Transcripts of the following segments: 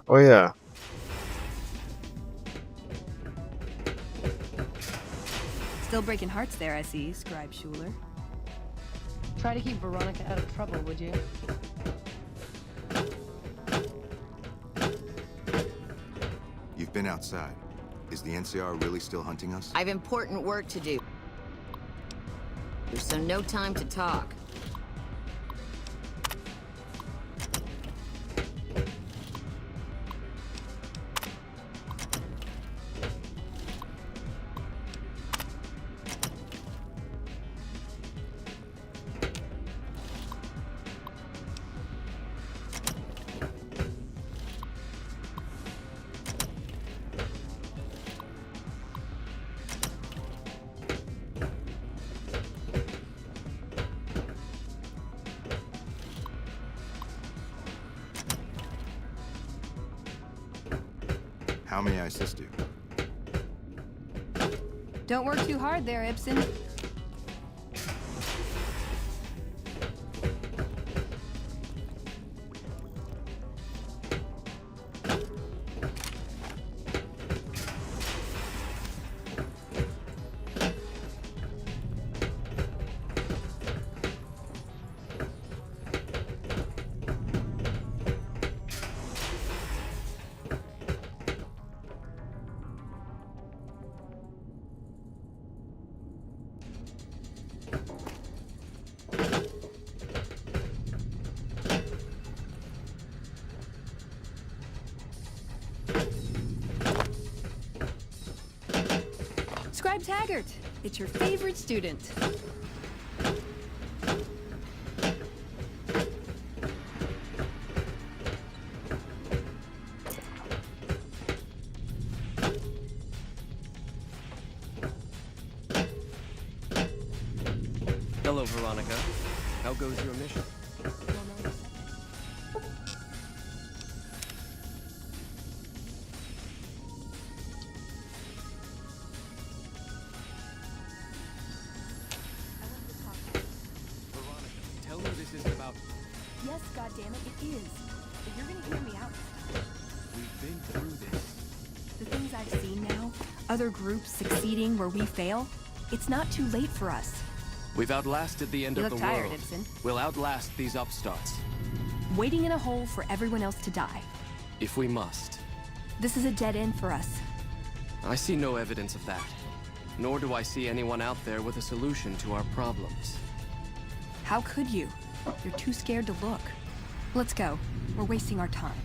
Oh yeah. Still breaking hearts there, I see, Scribe Schuler. Try to keep Veronica out of trouble, would you? You've been outside. Is the NCR really still hunting us? I've important work to do. So no time to talk. How may I assist you? Don't work too hard there, Ibsen. Scribe Taggart, it's your favorite student. Hello, Veronica. How goes your mission? Veronica, tell me this isn't about... Yes, goddammit, it is. But you're gonna hear me out. We've been through this. The things I've seen now, other groups succeeding where we fail, it's not too late for us. We've outlasted the end You of look the tired, world. Ibsen. We'll outlast these upstarts. Waiting in a hole for everyone else to die. If we must. This is a dead end for us. I see no evidence of that. Nor do I see anyone out there with a solution to our problems. How could you? You're too scared to look. Let's go. We're wasting our time.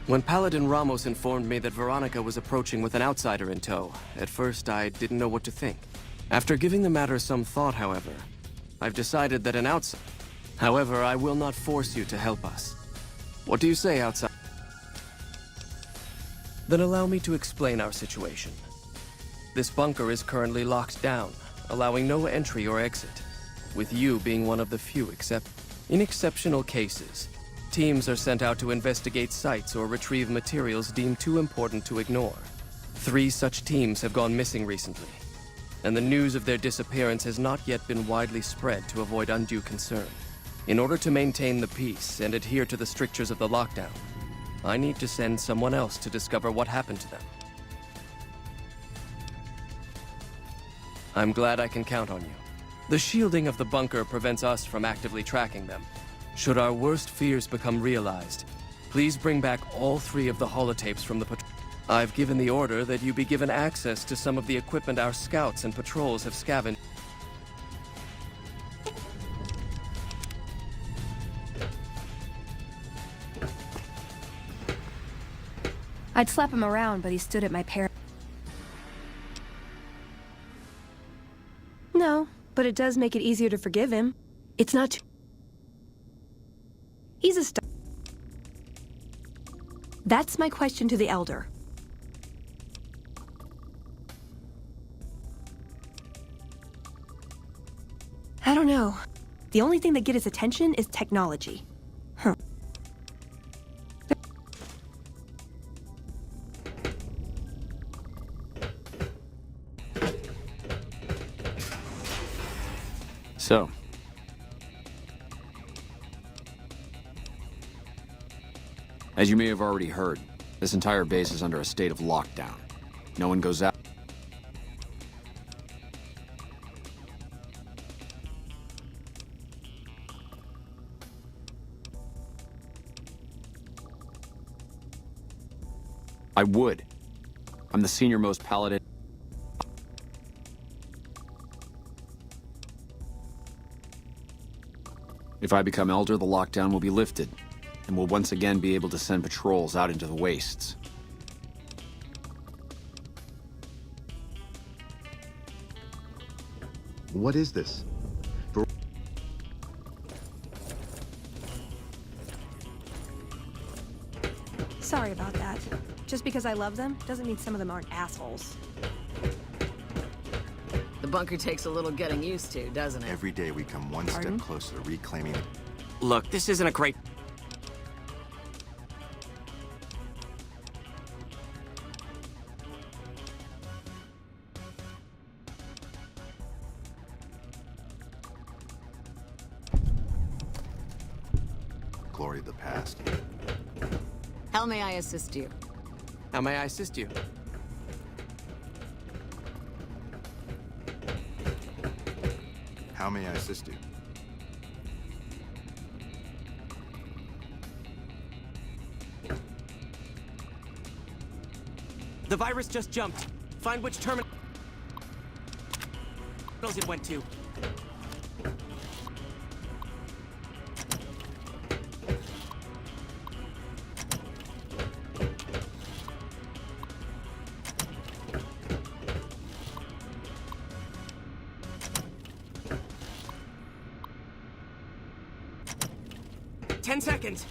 When Paladin Ramos informed me that Veronica was approaching with an outsider in tow, at first I didn't know what to think. After giving the matter some thought, however, I've decided that an outsider... However, I will not force you to help us. What do you say, outsider? Then allow me to explain our situation. This bunker is currently locked down, allowing no entry or exit, with you being one of the few except... In exceptional cases, teams are sent out to investigate sites or retrieve materials deemed too important to ignore. 3 such teams have gone missing recently, and the news of their disappearance has not yet been widely spread to avoid undue concern. In order to maintain the peace and adhere to the strictures of the lockdown, I need to send someone else to discover what happened to them. I'm glad I can count on you. The shielding of the bunker prevents us from actively tracking them. Should our worst fears become realized, please bring back all 3 of the holotapes from the patrol. I've given the order that you be given access to some of the equipment our scouts and patrols have scavenged. I'd slap him around, but he stood at my parents. No, but it does make it easier to forgive him. It's not too... He's a star. That's my question to the Elder. I don't know. The only thing that gets his attention is technology. Huh. So, As you may have already heard, this entire base is under a state of lockdown. No one goes out. I would. I'm the senior-most paladin. If I become Elder, the lockdown will be lifted, and we'll once again be able to send patrols out into the wastes. What is this? Sorry about that. Just because I love them doesn't mean some of them aren't assholes. The bunker takes a little getting used to, doesn't it? Every day we come one Pardon? step closer to reclaiming it. Look, this isn't a great... Glory of the past. How may I assist you? How may I assist you? How may I assist you? The virus just jumped. Find which terminals it went to. Ten seconds.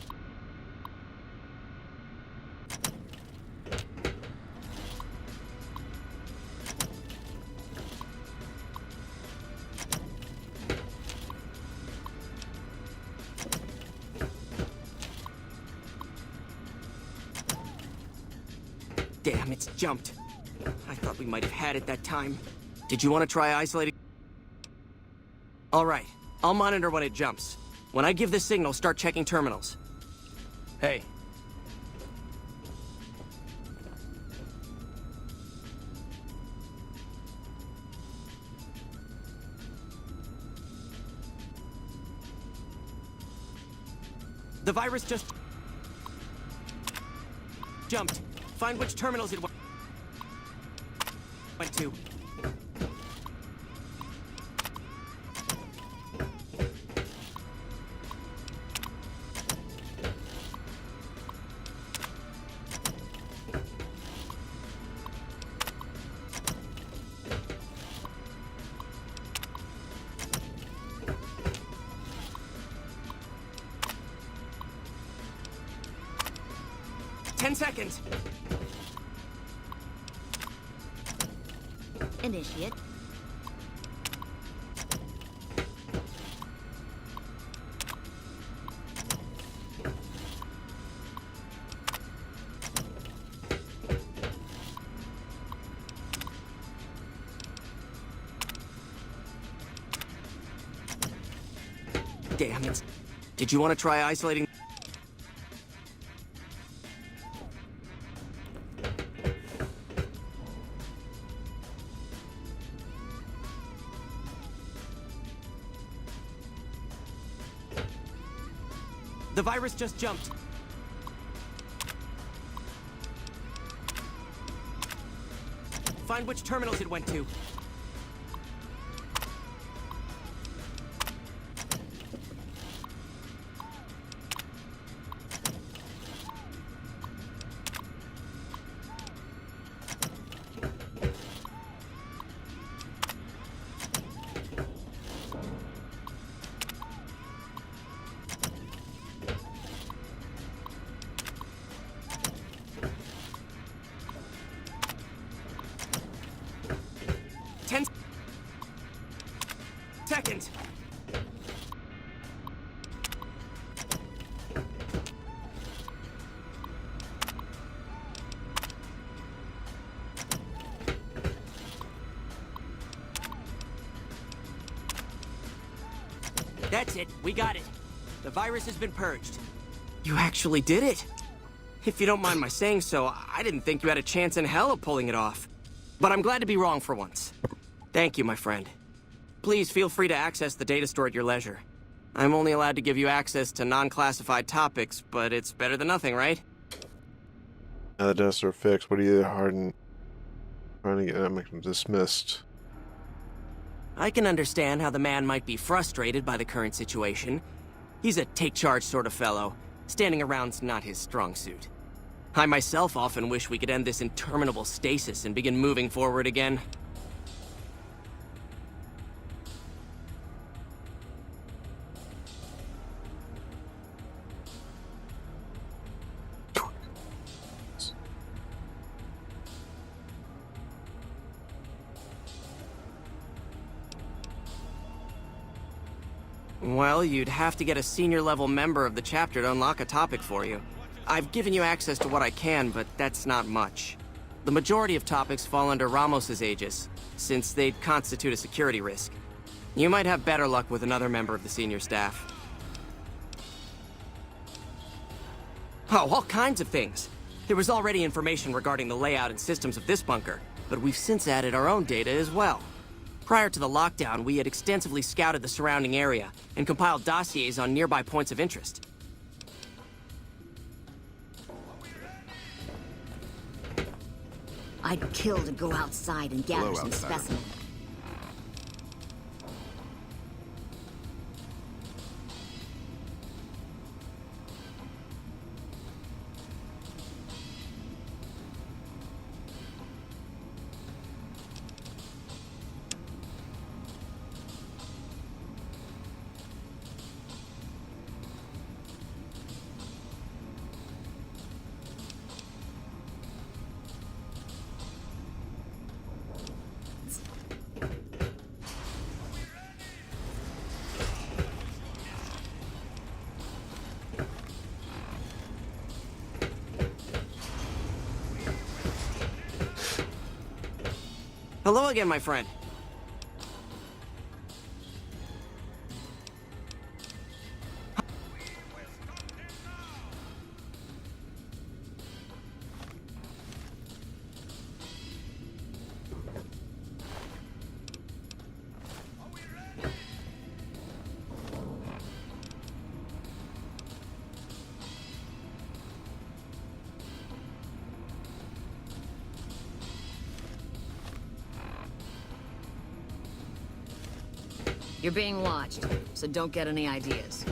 Damn, it's jumped. I thought we might have had it that time. Did you want to try isolating? All right, I'll monitor when it jumps. When I give the signal, start checking terminals. Hey. The virus just jumped. Find which terminals it went to. Ten seconds. Initiate. Damn it. Did you want to try isolating? The virus just jumped. Find which terminals it went to. Seconds. That's it. We got it. The virus has been purged. You actually did it. If you don't mind my saying so, I didn't think you had a chance in hell of pulling it off. But I'm glad to be wrong for once. Thank you, my friend. Please feel free to access the data store at your leisure. I'm only allowed to give you access to non-classified topics, but it's better than nothing, right? Now the data store fixed. What are you, Harden? Trying to get them dismissed. I can understand how the man might be frustrated by the current situation. He's a take-charge sort of fellow. Standing around's not his strong suit. I myself often wish we could end this interminable stasis and begin moving forward again. Well, you'd have to get a senior-level member of the chapter to unlock a topic for you. I've given you access to what I can, but that's not much. The majority of topics fall under Ramos's aegis, since they'd constitute a security risk. You might have better luck with another member of the senior staff. Oh, all kinds of things. There was already information regarding the layout and systems of this bunker, but we've since added our own data as well. Prior to the lockdown, we had extensively scouted the surrounding area and compiled dossiers on nearby points of interest. I'd kill to go outside and gather Hello, some outsider. specimens. Hello again, my friend. You're being watched, so don't get any ideas.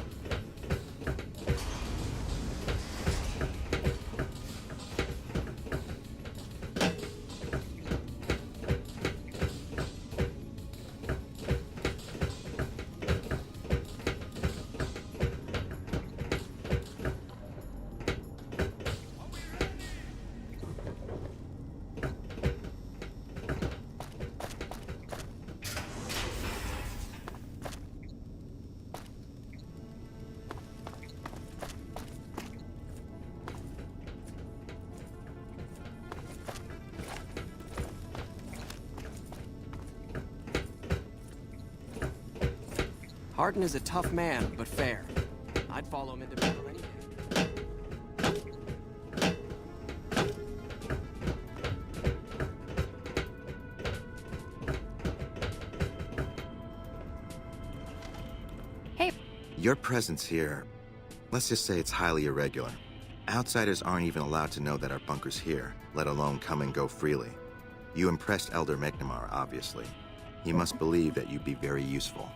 Harden is a tough man, but fair. I'd follow him into battle any day. Hey. Your presence here, let's just say it's highly irregular. Outsiders aren't even allowed to know that our bunker's here, let alone come and go freely. You impressed Elder McNamara, obviously. He must believe that you'd be very useful.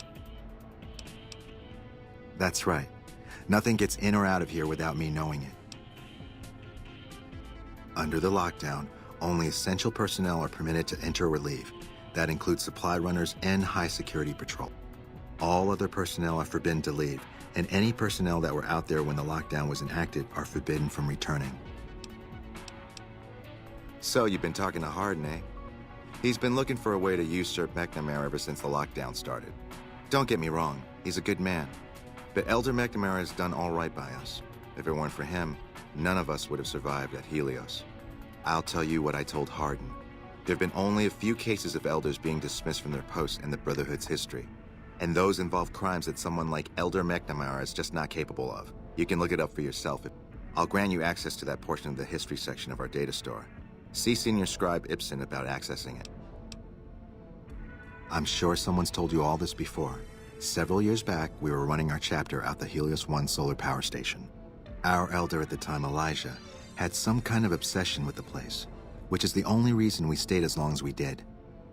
That's right. Nothing gets in or out of here without me knowing it. Under the lockdown, only essential personnel are permitted to enter or leave. That includes supply runners and high-security patrol. All other personnel are forbidden to leave, and any personnel that were out there when the lockdown was enacted are forbidden from returning. So you've been talking to Harden, eh? He's been looking for a way to usurp McNamara ever since the lockdown started. Don't get me wrong, he's a good man. But Elder McNamara has done all right by us. If it weren't for him, none of us would have survived at Helios. I'll tell you what I told Harden. There have been only a few cases of elders being dismissed from their posts in the Brotherhood's history. And those involve crimes that someone like Elder McNamara is just not capable of. You can look it up for yourself. I'll grant you access to that portion of the history section of our data store. See Senior Scribe Ibsen about accessing it. I'm sure someone's told you all this before. Several years back, we were running our chapter out the Helios 1 solar power station. Our elder at the time, Elijah, had some kind of obsession with the place, which is the only reason we stayed as long as we did.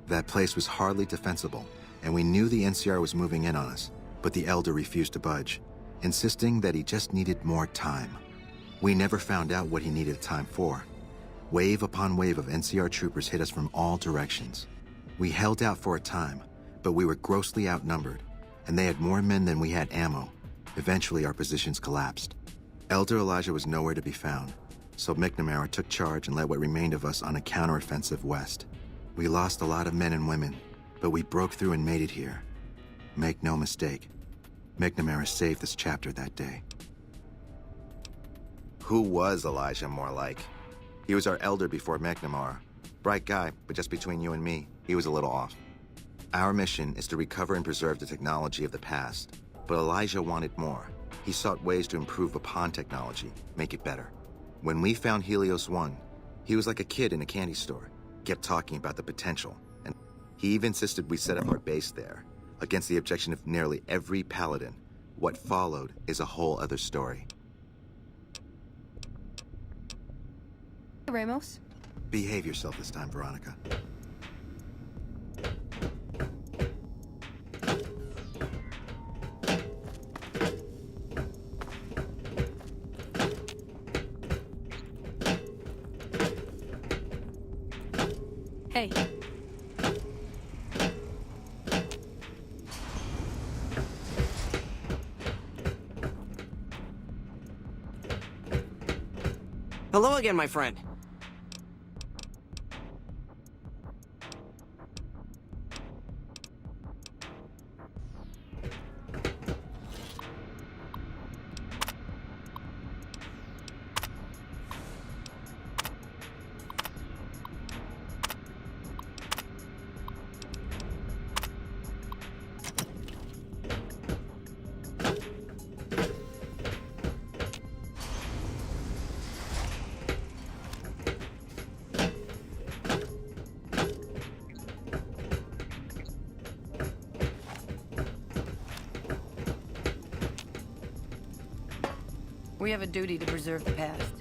That place was hardly defensible, and we knew the NCR was moving in on us, but the elder refused to budge, insisting that he just needed more time. We never found out what he needed time for. Wave upon wave of NCR troopers hit us from all directions. We held out for a time, but we were grossly outnumbered, and they had more men than we had ammo. Eventually, our positions collapsed. Elder Elijah was nowhere to be found, so McNamara took charge and led what remained of us on a counteroffensive west. We lost a lot of men and women, but we broke through and made it here. Make no mistake, McNamara saved this chapter that day. Who was Elijah more like? He was our elder before McNamara. Bright guy, but just between you and me, he was a little off. Our mission is to recover and preserve the technology of the past, but Elijah wanted more. He sought ways to improve upon technology, make it better. When we found Helios 1, he was like a kid in a candy store, kept talking about the potential, and he even insisted we set up our base there, against the objection of nearly every paladin. What followed is a whole other story. Ramos? Behave yourself this time, Veronica. Hey. Hello again, my friend. We have a duty to preserve the past.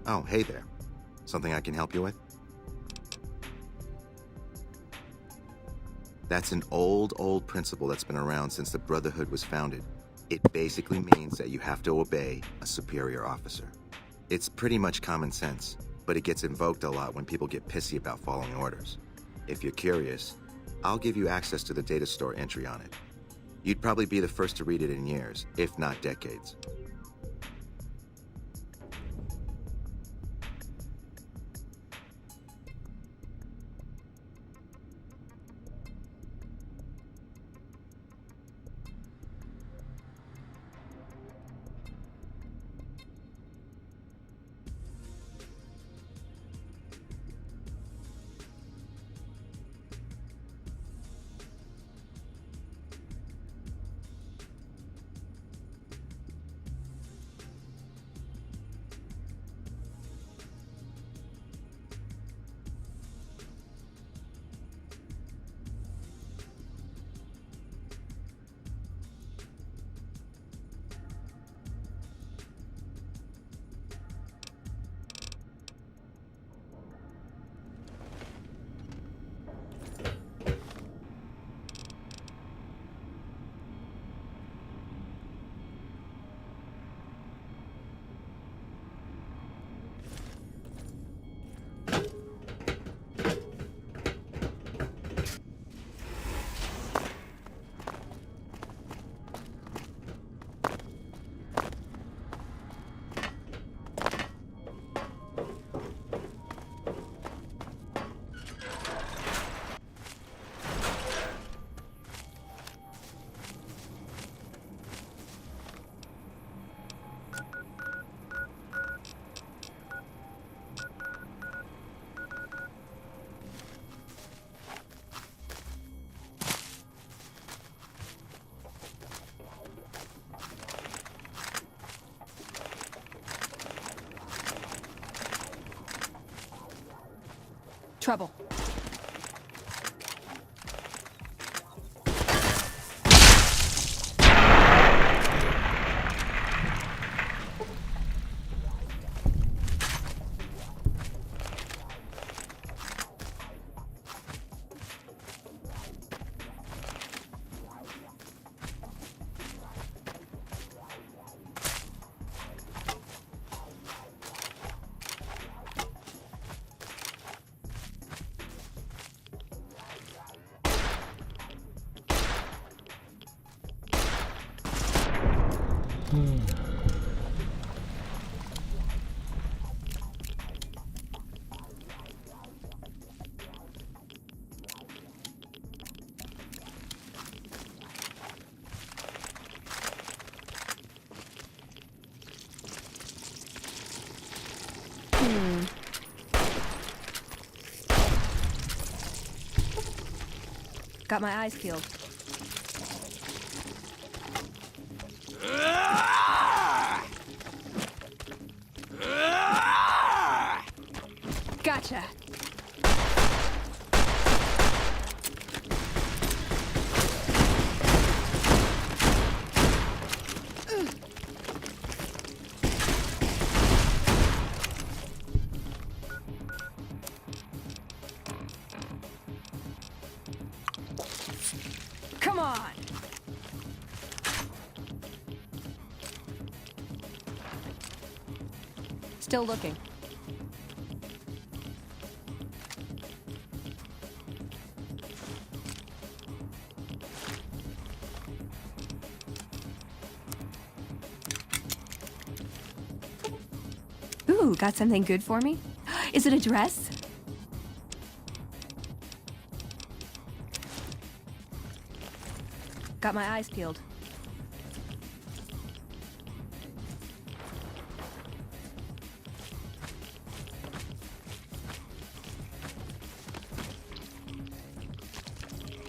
Oh, hey there. Something I can help you with? That's an old principle that's been around since the Brotherhood was founded. It basically means that you have to obey a superior officer. It's pretty much common sense, but it gets invoked a lot when people get pissy about following orders. If you're curious, I'll give you access to the data store entry on it. You'd probably be the first to read it in years, if not decades. Trouble. Got my eyes peeled. Gotcha. Come on. Still looking. Ooh, got something good for me? Is it a dress? Got my eyes peeled.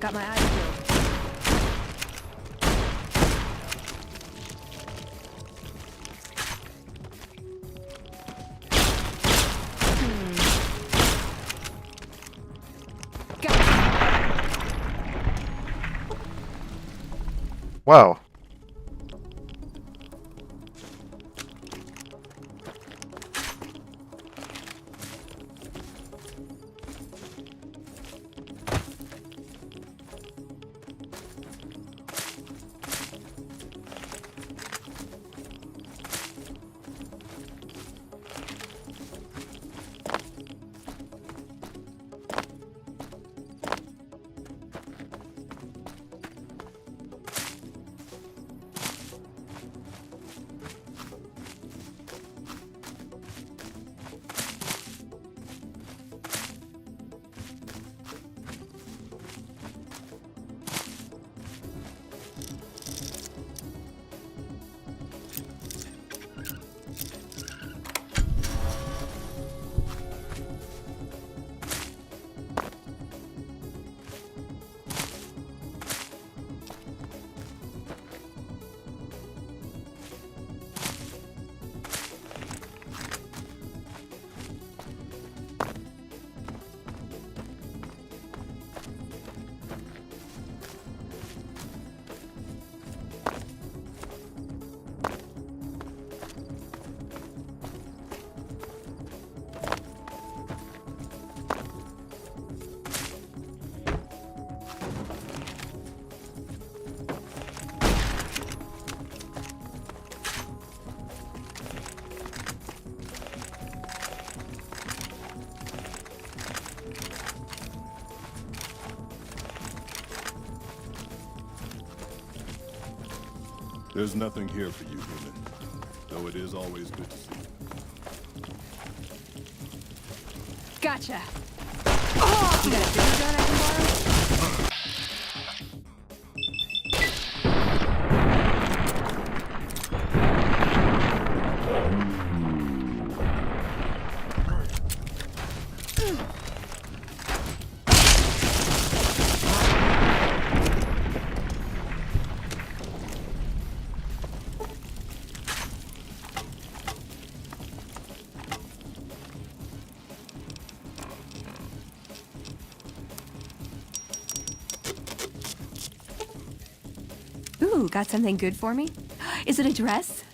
Got my eyes peeled. Wow. There's nothing here for you, human. Though it is always good to see you. Gotcha. Oh! You got a bigger gun I can borrow? Ooh, got something good for me? Is it a dress?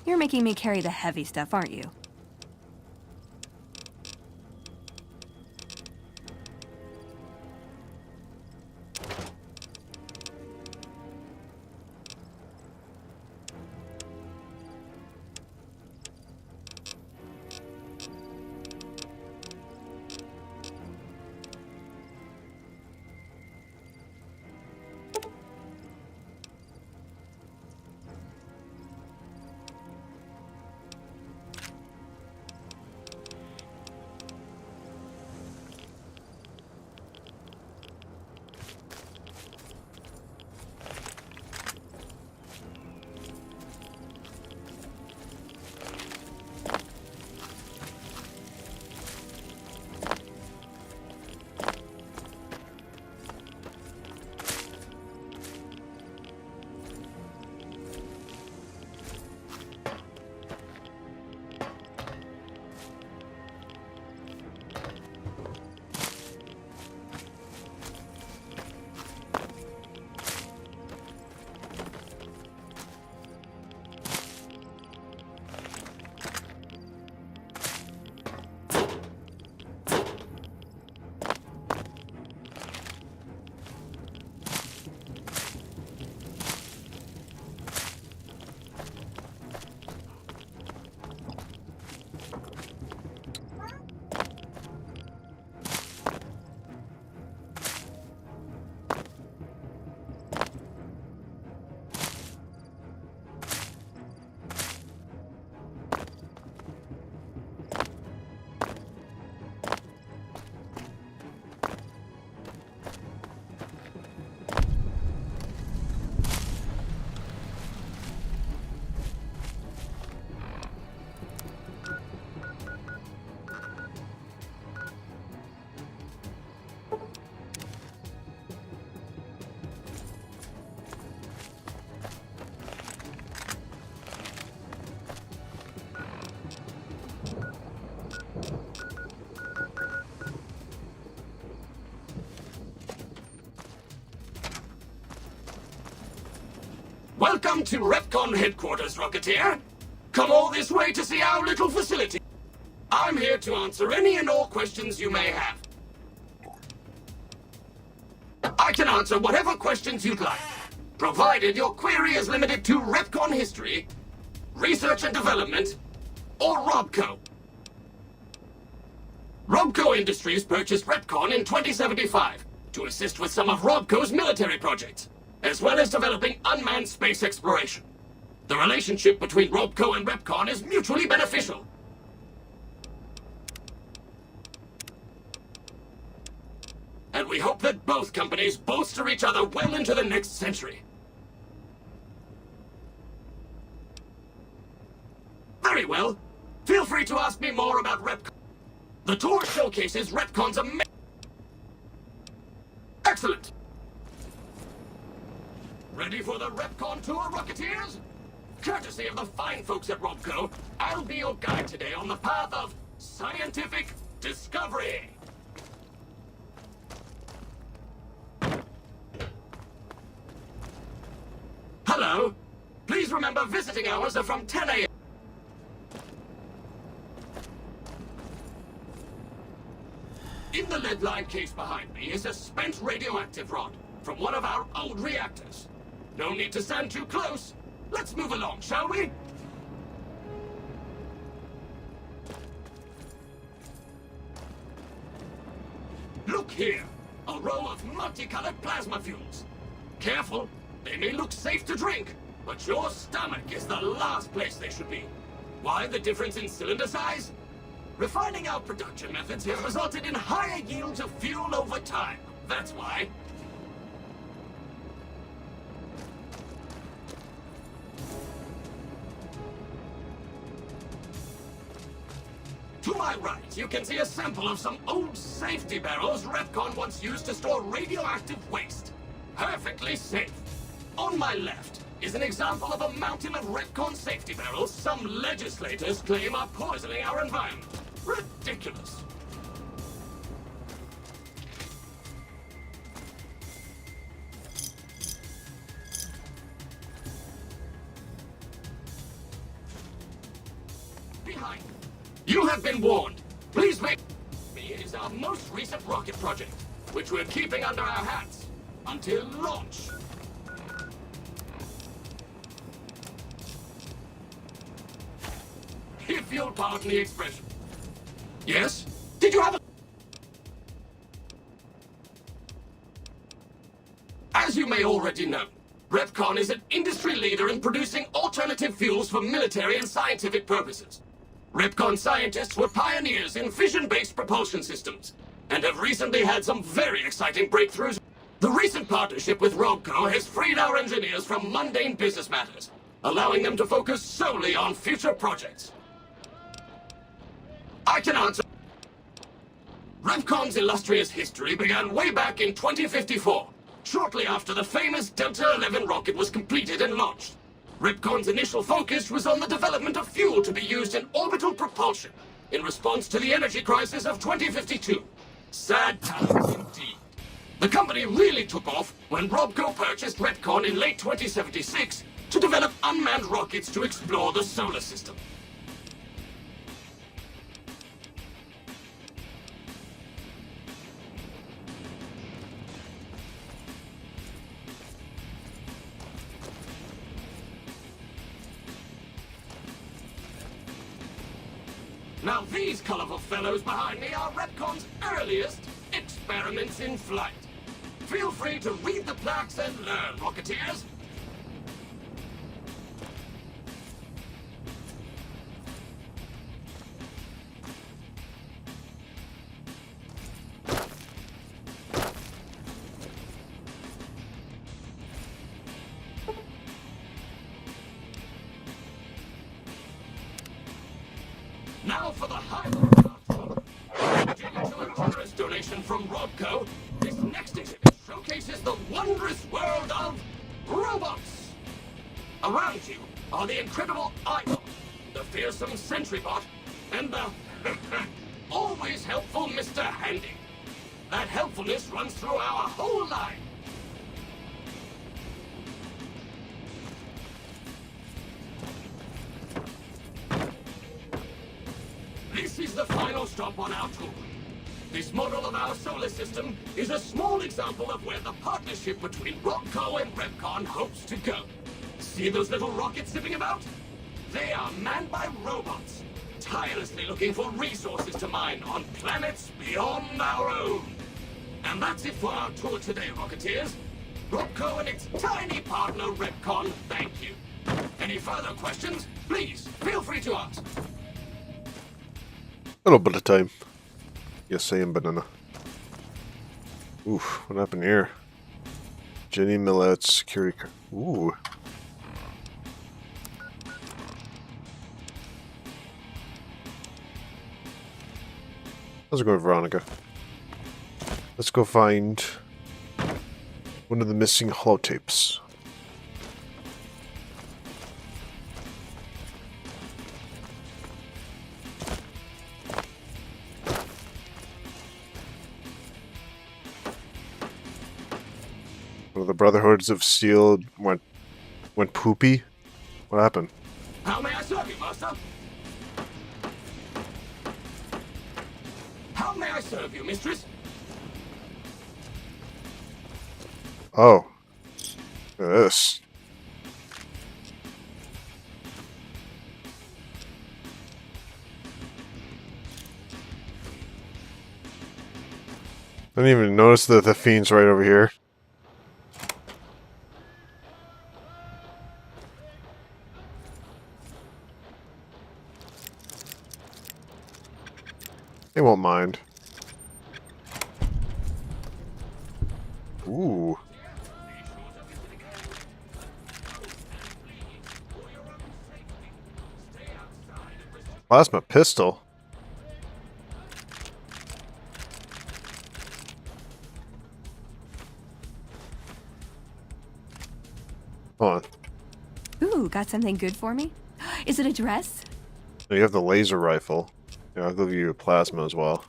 You're making me carry the heavy stuff, aren't you? Welcome to Repcon headquarters, Rocketeer. Come all this way to see our little facility. I'm here to answer any and all questions you may have. I can answer whatever questions you'd like, provided your query is limited to Repcon history, research and development, or Robco. Robco Industries purchased Repcon in 2075 to assist with some of Robco's military projects, as well as developing unmanned space exploration. The relationship between Robco and Repcon is mutually beneficial. And we hope that both companies bolster each other well into the next century. Very well. Feel free to ask me more about Repcon. The tour showcases Repcon's Excellent. Ready for the Repcon tour, Rocketeers? Courtesy of the fine folks at Robco, I'll be your guide today on the path of scientific discovery. Hello. Please remember visiting hours are from 10 a.m. In the lead-lined case behind me is a spent radioactive rod from one of our old reactors. No need to stand too close. Let's move along, shall we? Look here, a row of multicolored plasma fuels. Careful, they may look safe to drink, but your stomach is the last place they should be. Why the difference in cylinder size? Refining our production methods has resulted in higher yields of fuel over time. That's why. To my right, you can see a sample of some old safety barrels Repcon once used to store radioactive waste. Perfectly safe. On my left is an example of a mountain of Repcon safety barrels some legislators claim are poisoning our environment. Ridiculous. Behind. You have been warned. Please make me is our most recent rocket project, which we're keeping under our hats until launch. If you'll pardon the expression. Yes? Did you have a... As you may already know, Repcon is an industry leader in producing alternative fuels for military and scientific purposes. Repcon scientists were pioneers in fission-based propulsion systems, and have recently had some very exciting breakthroughs. The recent partnership with Robco has freed our engineers from mundane business matters, allowing them to focus solely on future projects. I can answer. Repcon's illustrious history began way back in 2054, shortly after the famous Delta 11 rocket was completed and launched. Repcon's initial focus was on the development of fuel to be used in orbital propulsion in response to the energy crisis of 2052. Sad times indeed. The company really took off when Robco purchased Repcon in late 2076 to develop unmanned rockets to explore the solar system. Now these colorful fellows behind me are Repcon's earliest experiments in flight. Feel free to read the plaques and learn, Rocketeers. Now for the highlight. Due to a generous donation from Robco, this next exhibit showcases the wondrous world of robots. Around you are the incredible Idol, the fearsome Sentrybot, and the always helpful Mr. Handy. That helpfulness runs through our whole line. This is the final stop on our tour. This model of our solar system is a small example of where the partnership between Robco and Repcon hopes to go. See those little rockets zipping about? They are manned by robots, tirelessly looking for resources to mine on planets beyond our own. And that's it for our tour today, Rocketeers. Robco and its tiny partner Repcon, thank you. Any further questions, please feel free to ask. A little bit of time. Yes, saying banana. Oof, what happened here? Jenny Millet's security card. Ooh. How's it going, Veronica? Let's go find one of the missing holotapes. One of the Brotherhoods of Steel went poopy. What happened? How may I serve you, Master? How may I serve you, Mistress? Oh. Look at this. I didn't even notice that the Fiend's right over here. They won't mind. Ooh. Plasma pistol. Got something good for me? Is it a dress? No, you have the laser rifle. Yeah, I'll give you a plasma as well.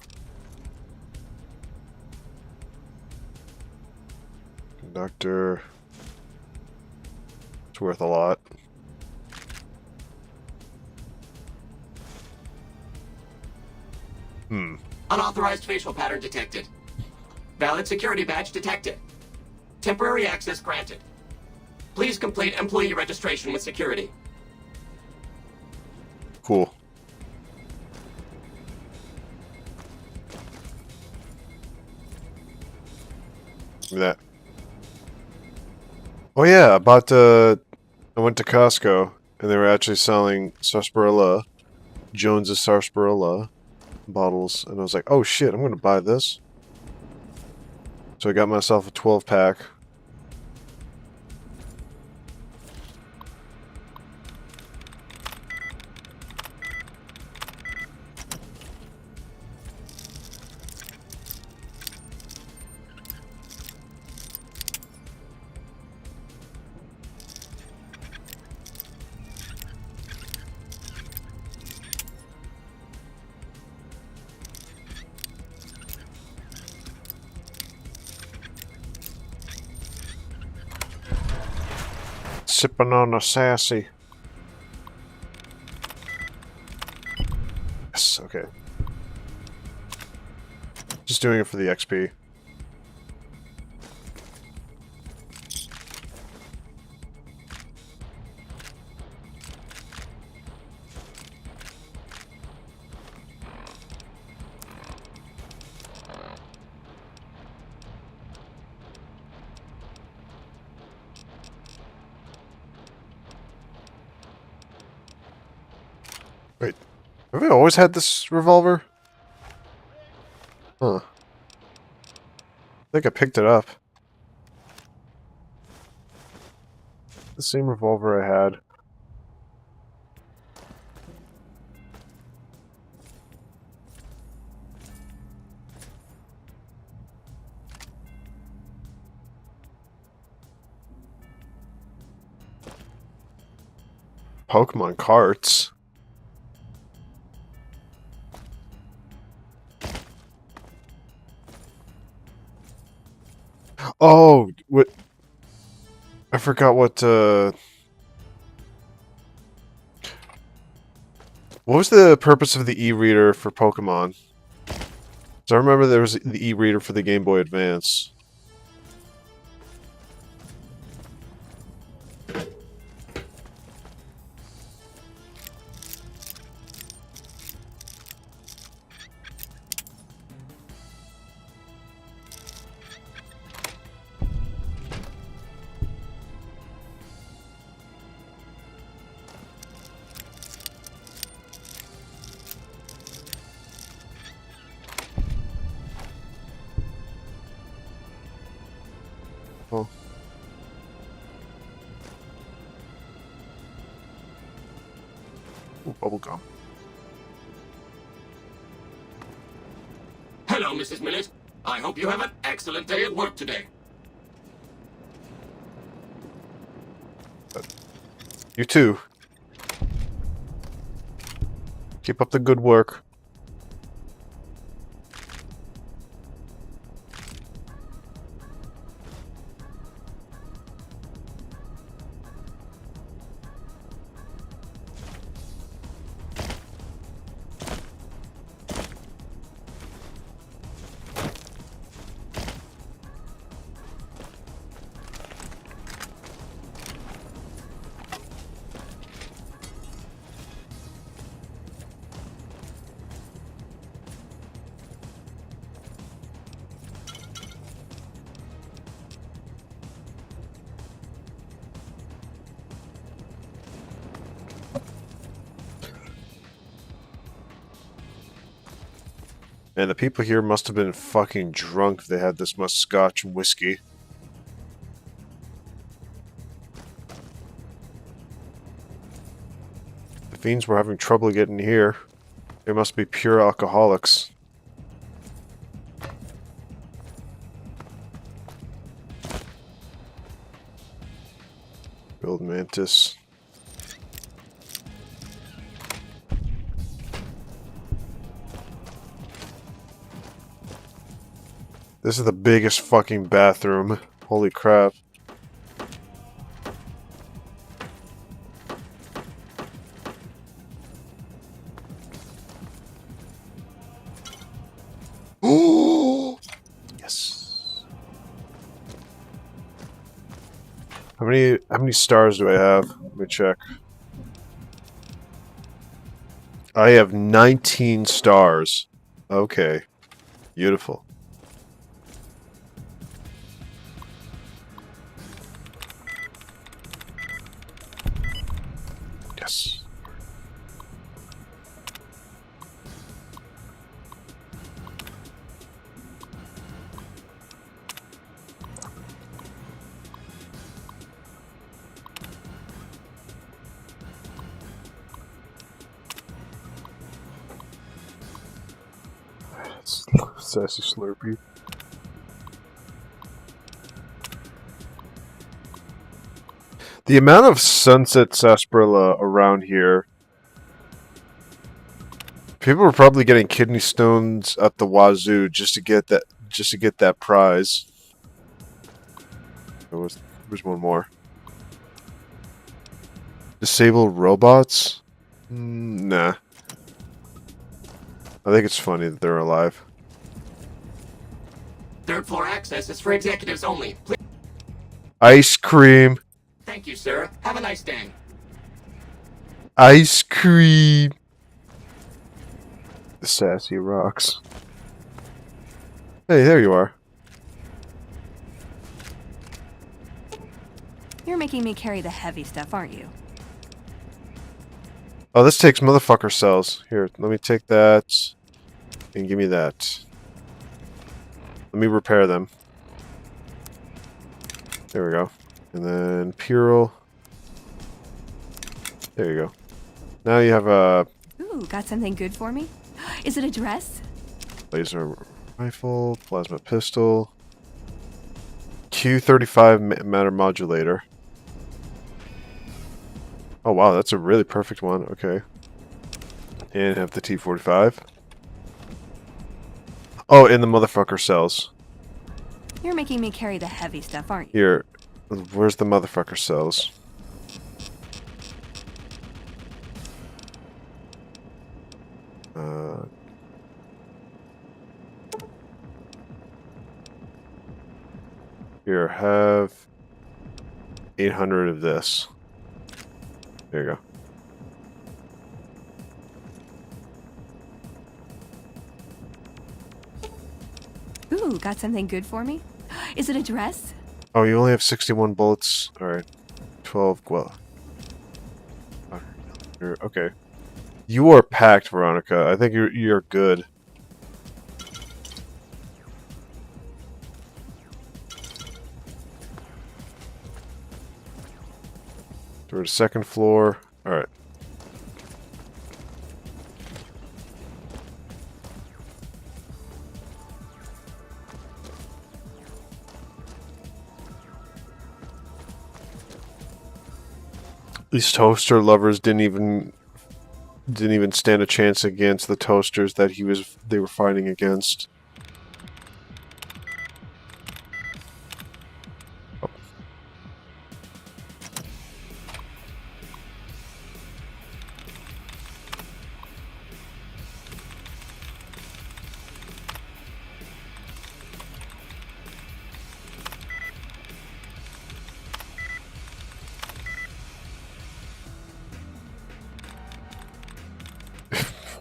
Conductor. It's worth a lot. Unauthorized facial pattern detected. Valid security badge detected. Temporary access granted. Please complete employee registration with security. Cool. Give me that. Oh yeah, I went to Costco and they were actually selling sarsaparilla, Jones's sarsaparilla bottles, and I was like, oh shit, I'm gonna buy this. So I got myself a 12-pack. Sipping on a sassy. Yes, okay. Just doing it for the XP. Wait, have I always had this revolver? Huh. I think I picked it up. The same revolver I had. Pokemon carts. Oh, what? I forgot what was the purpose of the e-reader for Pokemon? So I remember there was the e-reader for the Game Boy Advance. Oh. Ooh, bubblegum. Hello, Mrs. Millet. I hope you have an excellent day at work today. You too. Keep up the good work. And the people here must have been fucking drunk if they had this much scotch and whiskey. The fiends were having trouble getting here. They must be pure alcoholics. Build Mantis. This is the biggest fucking bathroom. Holy crap. Oh! Yes. How many stars do I have? Let me check. I have 19 stars. Okay. Beautiful. Yes. Sassy Slurpee. The amount of sunset sarsaparilla around here. People are probably getting kidney stones at the wazoo just to get that prize. There's one more. Disable robots? Nah. I think it's funny that they're alive. Third floor access is for executives only. Please. Ice cream. Thank you, sir. Have a nice day. Ice cream. The sassy rocks. Hey, there you are. You're making me carry the heavy stuff, aren't you? Oh, this takes motherfucker cells. Here, let me take that. And give me that. Let me repair them. There we go. And then Purel. There you go. Now you have a Ooh, got something good for me? Is it a dress? laser rifle, plasma pistol, Q35 matter modulator. Oh wow, that's a really perfect one. Okay. And have the T45. Oh, and the motherfucker cells. You're making me carry the heavy stuff, aren't you? Here, where's the motherfucker cells? Here, have 800 of this. There you go. Ooh, got something good for me? Is it a dress? Oh, you only have 61 bullets. Alright. 12 well. Okay. You are packed, Veronica. I think you're good. We're at the second floor. Alright. These toaster lovers didn't even stand a chance against the toasters that they were fighting against. Oh.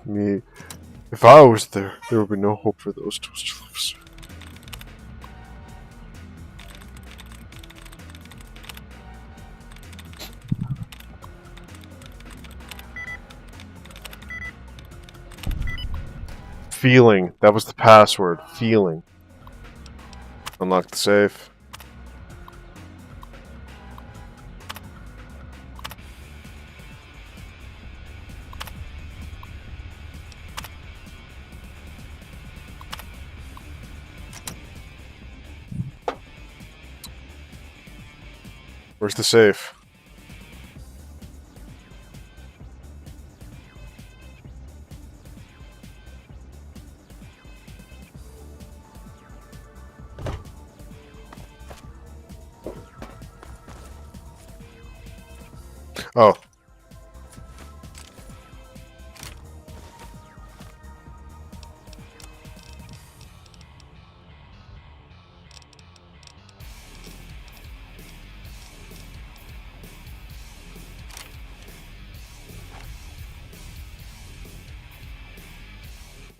Me, if I was there, there would be no hope for those toaster lovers. Feeling. That was the password. Feeling. Unlock the safe. Where's the safe? Oh.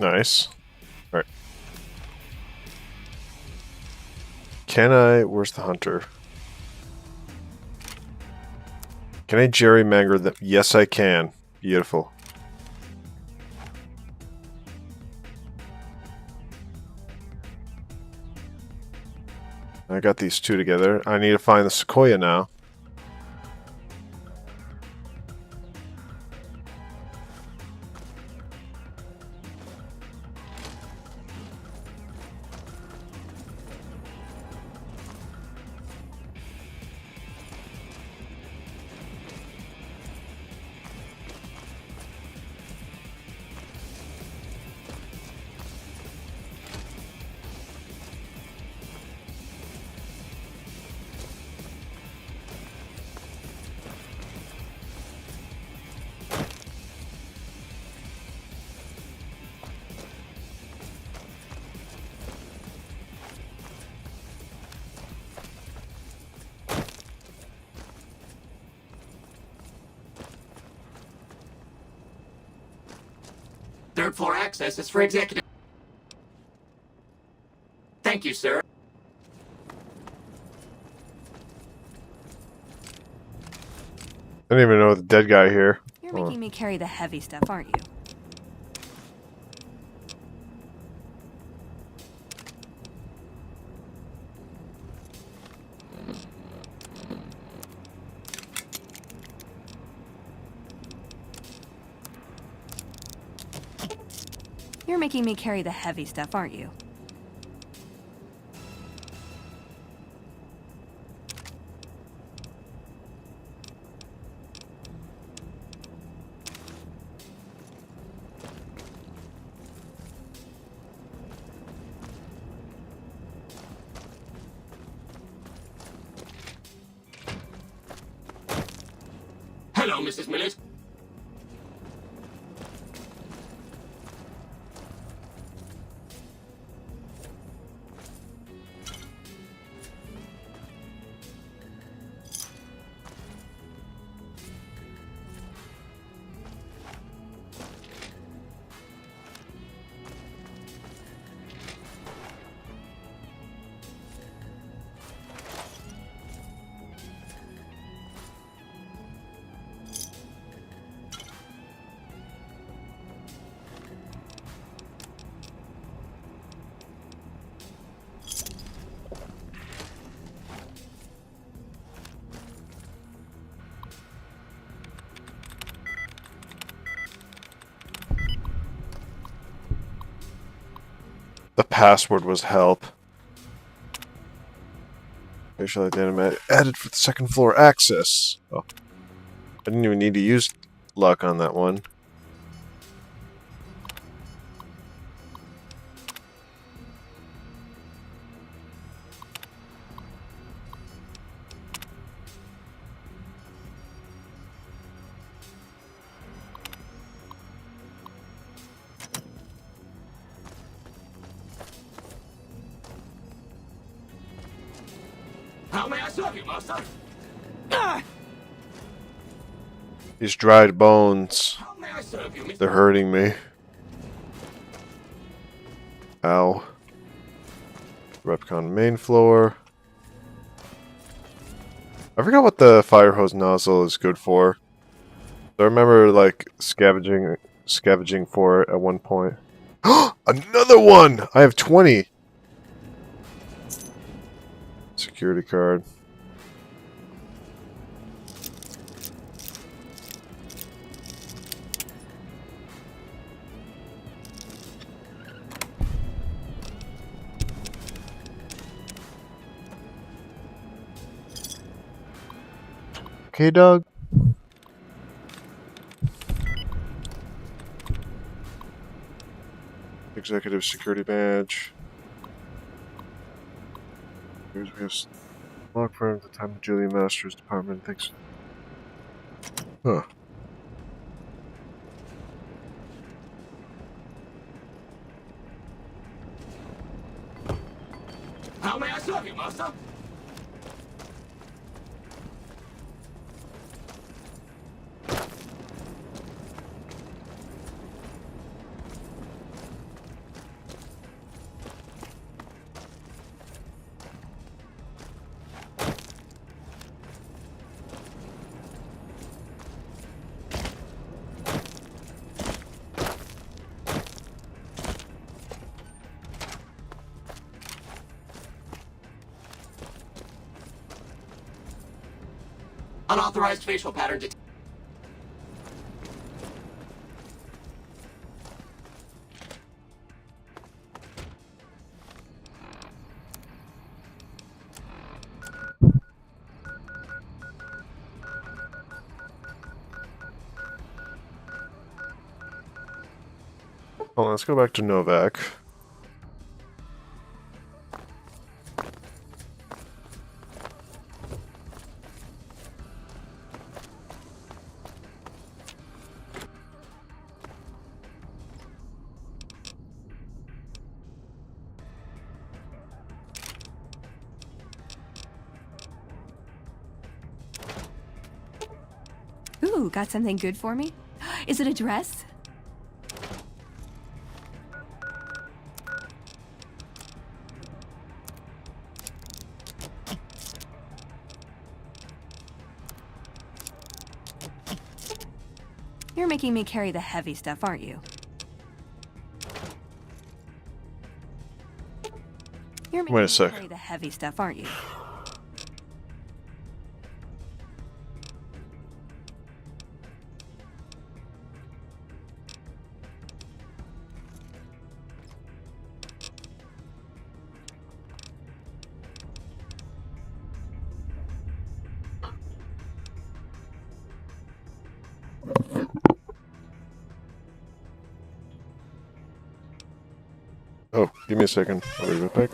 Nice. Alright. Can I... Where's the hunter? Can I gerrymander them? Yes, I can. Beautiful. I got these two together. I need to find the sequoia now. Third floor access is for executive. Thank you, sir. I don't even know the dead guy here. You're making me carry the heavy stuff, aren't you? You're making me carry the heavy stuff, aren't you? Hello, Mrs. Millet. The password was help. Facial identity added for the second floor access. Oh. I didn't even need to use luck on that one. How may I serve you, master? These dried bones. How may I serve you, Mr. They're hurting me. Ow. Repcon main floor. I forgot what the fire hose nozzle is good for. I remember like scavenging for it at one point. Another one! I have 20. Security card. Okay, Doug. Executive security badge. Here's we have log firm at the time of Julia Masters department. Thanks. Huh. How may I serve you, master? Unauthorized facial pattern detected. Well, let's go back to Novak. Ooh, got something good for me? Is it a dress? You're making me carry the heavy stuff, aren't you? You're making Wait a me sec. carry the heavy stuff, aren't you? Oh, give me a second. I'll be right back.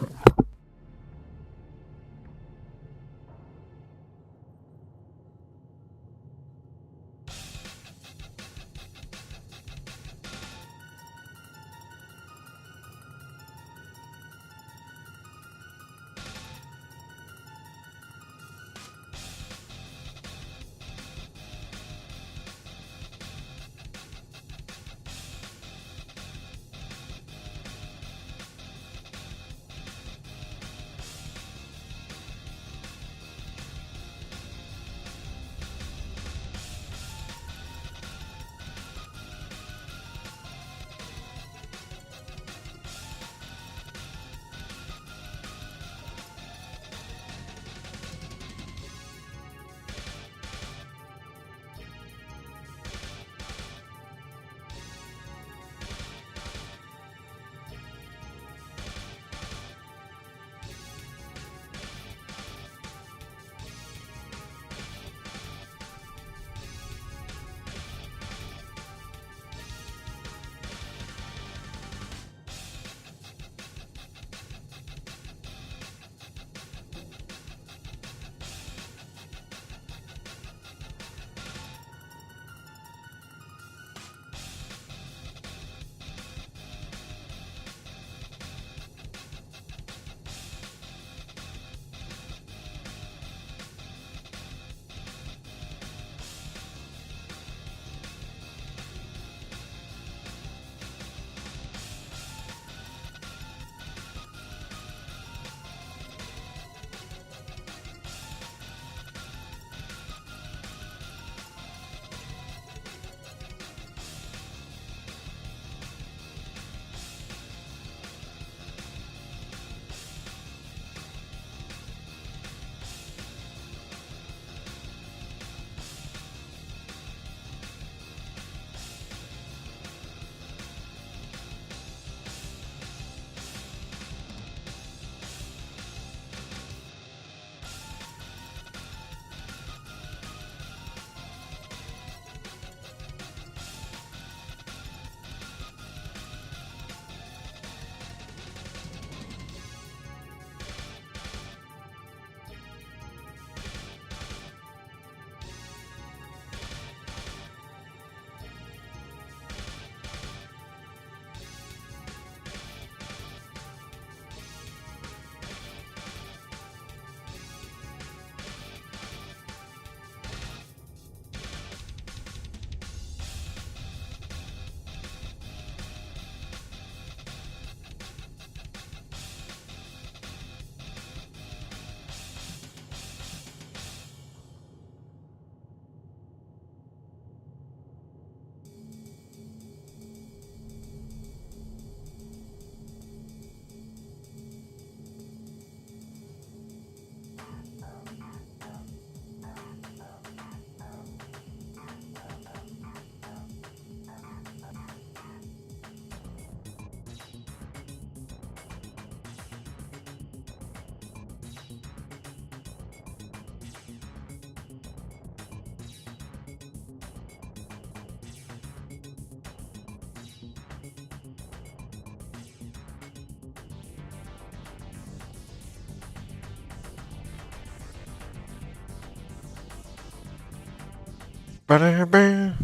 Ba-da-ba.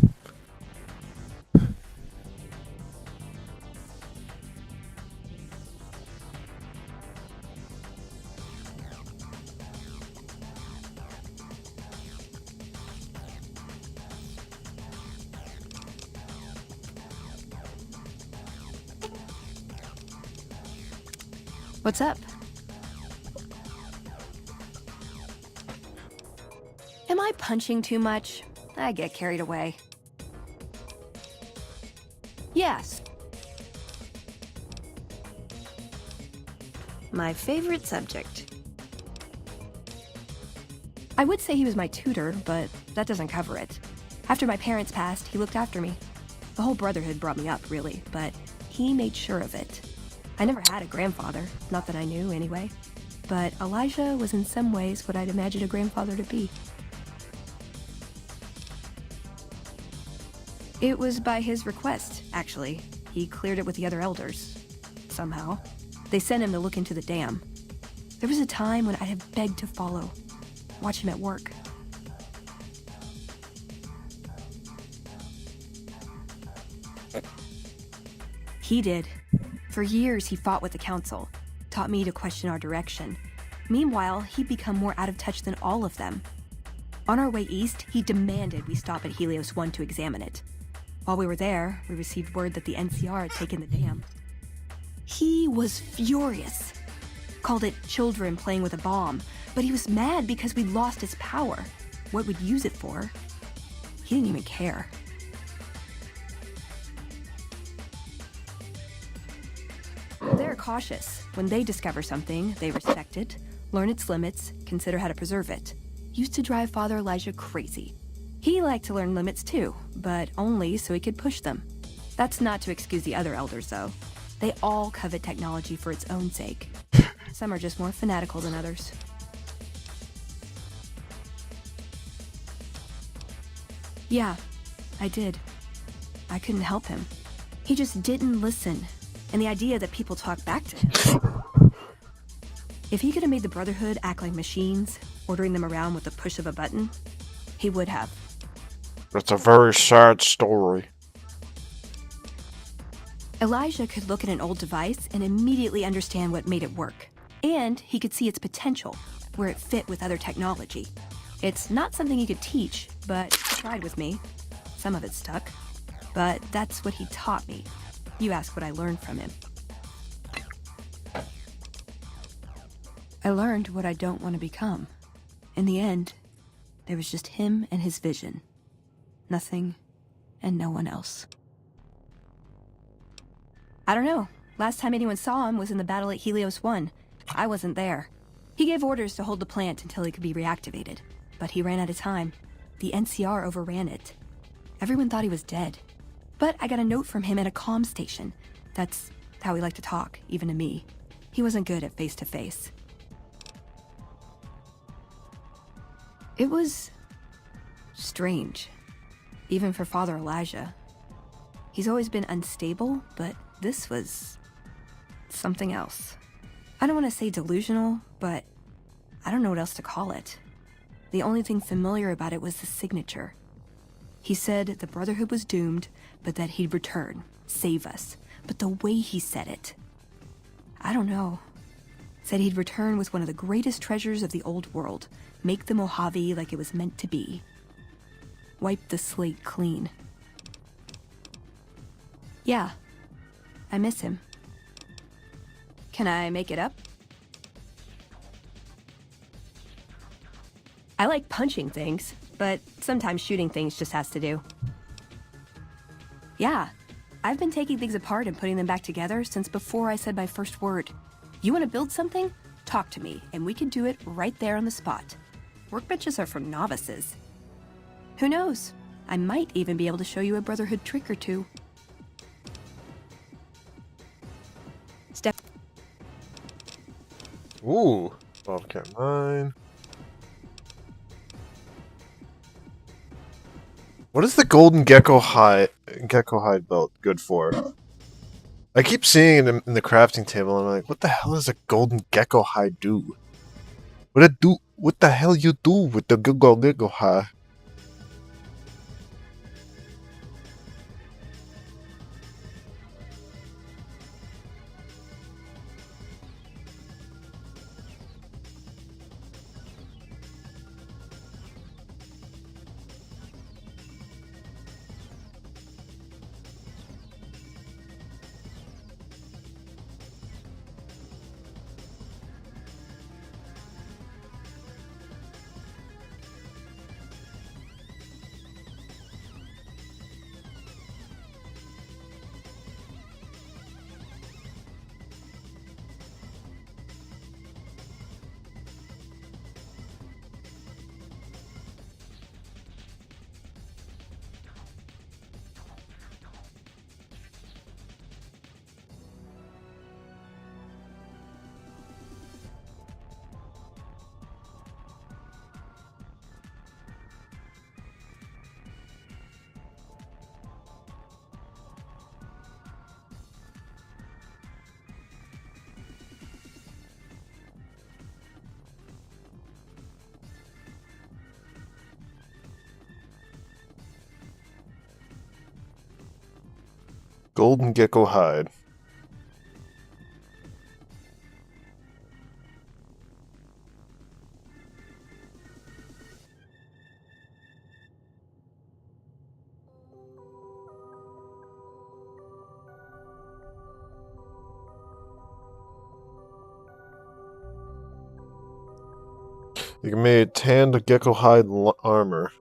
What's up? Am I punching too much? I get carried away. Yes. My favorite subject. I would say he was my tutor, but that doesn't cover it. After my parents passed, he looked after me. The whole Brotherhood brought me up, really, but he made sure of it. I never had a grandfather, not that I knew anyway. But Elijah was in some ways what I'd imagined a grandfather to be. It was by his request, actually. He cleared it with the other elders. Somehow. They sent him to look into the dam. There was a time when I'd have begged to follow, watch him at work. He did. For years, he fought with the council, taught me to question our direction. Meanwhile, he'd become more out of touch than all of them. On our way east, he demanded we stop at Helios 1 to examine it. While we were there, we received word that the NCR had taken the dam. He was furious. Called it children playing with a bomb, but he was mad because we'd lost its power. What we'd use it for. He didn't even care. They're cautious. When they discover something, they respect it, learn its limits, consider how to preserve it. Used to drive Father Elijah crazy. He liked to learn limits too, but only so he could push them. That's not to excuse the other elders, though. They all covet technology for its own sake. Some are just more fanatical than others. Yeah, I did. I couldn't help him. He just didn't listen, and the idea that people talk back to him. If he could have made the Brotherhood act like machines, ordering them around with the push of a button, he would have. That's a very sad story. Elijah could look at an old device and immediately understand what made it work. And he could see its potential, where it fit with other technology. It's not something he could teach, but he tried with me. Some of it stuck. But that's what he taught me. You ask what I learned from him. I learned what I don't want to become. In the end, there was just him and his vision. Nothing and no one else. I don't know. Last time anyone saw him was in the battle at Helios 1. I wasn't there. He gave orders to hold the plant until it could be reactivated. But he ran out of time. The NCR overran it. Everyone thought he was dead. But I got a note from him at a comm station. That's how he liked to talk, even to me. He wasn't good at face-to-face. It was strange. Even for Father Elijah. He's always been unstable, but this was something else. I don't want to say delusional, but I don't know what else to call it. The only thing familiar about it was the signature. He said the Brotherhood was doomed, but that he'd return, save us. But the way he said it, I don't know. Said he'd return with one of the greatest treasures of the old world, make the Mojave like it was meant to be. Wipe the slate clean. Yeah, I miss him. Can I make it up? I like punching things, but sometimes shooting things just has to do. Yeah, I've been taking things apart and putting them back together since before I said my first word. You want to build something? Talk to me, and we can do it right there on the spot. Workbenches are for novices. Who knows? I might even be able to show you a Brotherhood trick or two. Step. Ooh, Bobcat 9. What is the golden gecko hide belt good for? I keep seeing it in the crafting table, and I'm like, what the hell does a golden gecko hide do? What the hell you do with the gecko hide? Golden gecko hide. You can make tanned gecko hide armor.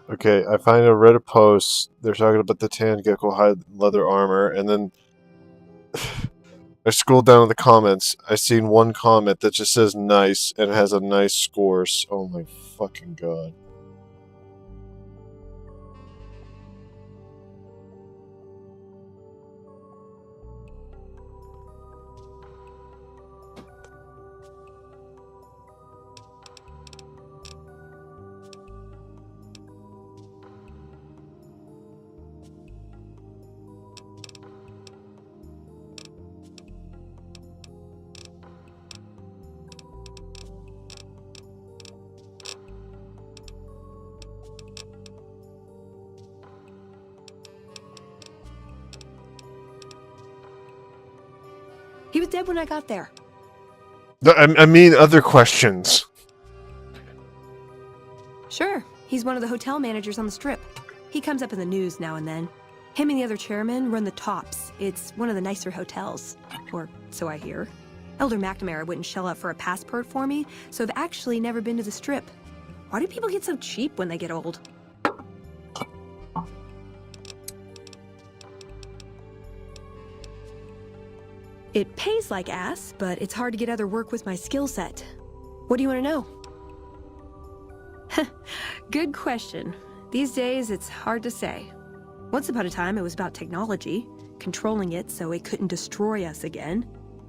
Okay, I find a Reddit post. They're talking about the tan gecko hide leather armor, and then I scroll down in the comments. I seen one comment that just says nice and has a nice score. Oh my fucking god. He was dead when I got there. I mean other questions. Sure, he's one of the hotel managers on the Strip. He comes up in the news now and then. Him and the other chairman run the Tops. It's one of the nicer hotels. Or so I hear. Elder McNamara wouldn't shell out for a passport for me, so I've actually never been to the Strip. Why do people get so cheap when they get old? It pays like ass, but it's hard to get other work with my skill set. What do you want to know? Good question. These days, it's hard to say. Once upon a time, it was about technology, controlling it so it couldn't destroy us again.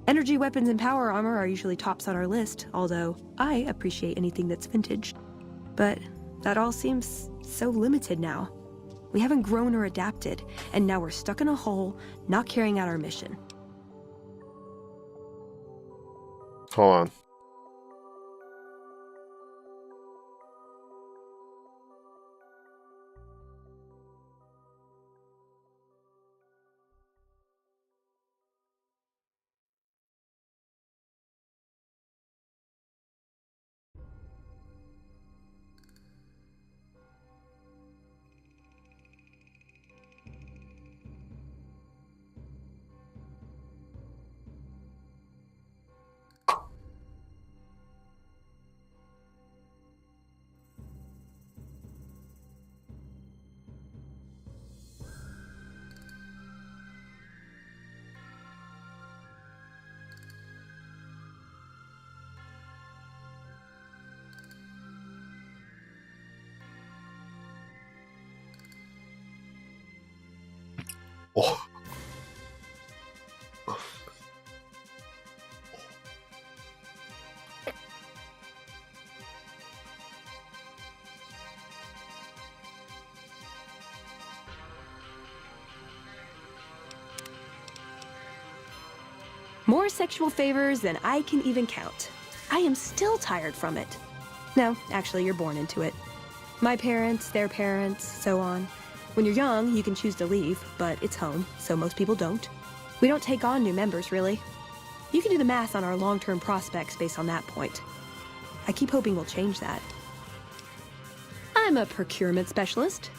Energy weapons and power armor are usually tops on our list, although I appreciate anything that's vintage. But that all seems so limited now. We haven't grown or adapted, and now we're stuck in a hole, not carrying out our mission. Hold on. Oh. More sexual favors than I can even count. I am still tired from it. No, actually, you're born into it. My parents, their parents, so on. When you're young, you can choose to leave, but it's home, so most people don't. We don't take on new members, really. You can do the math on our long-term prospects based on that point. I keep hoping we'll change that. I'm a procurement specialist.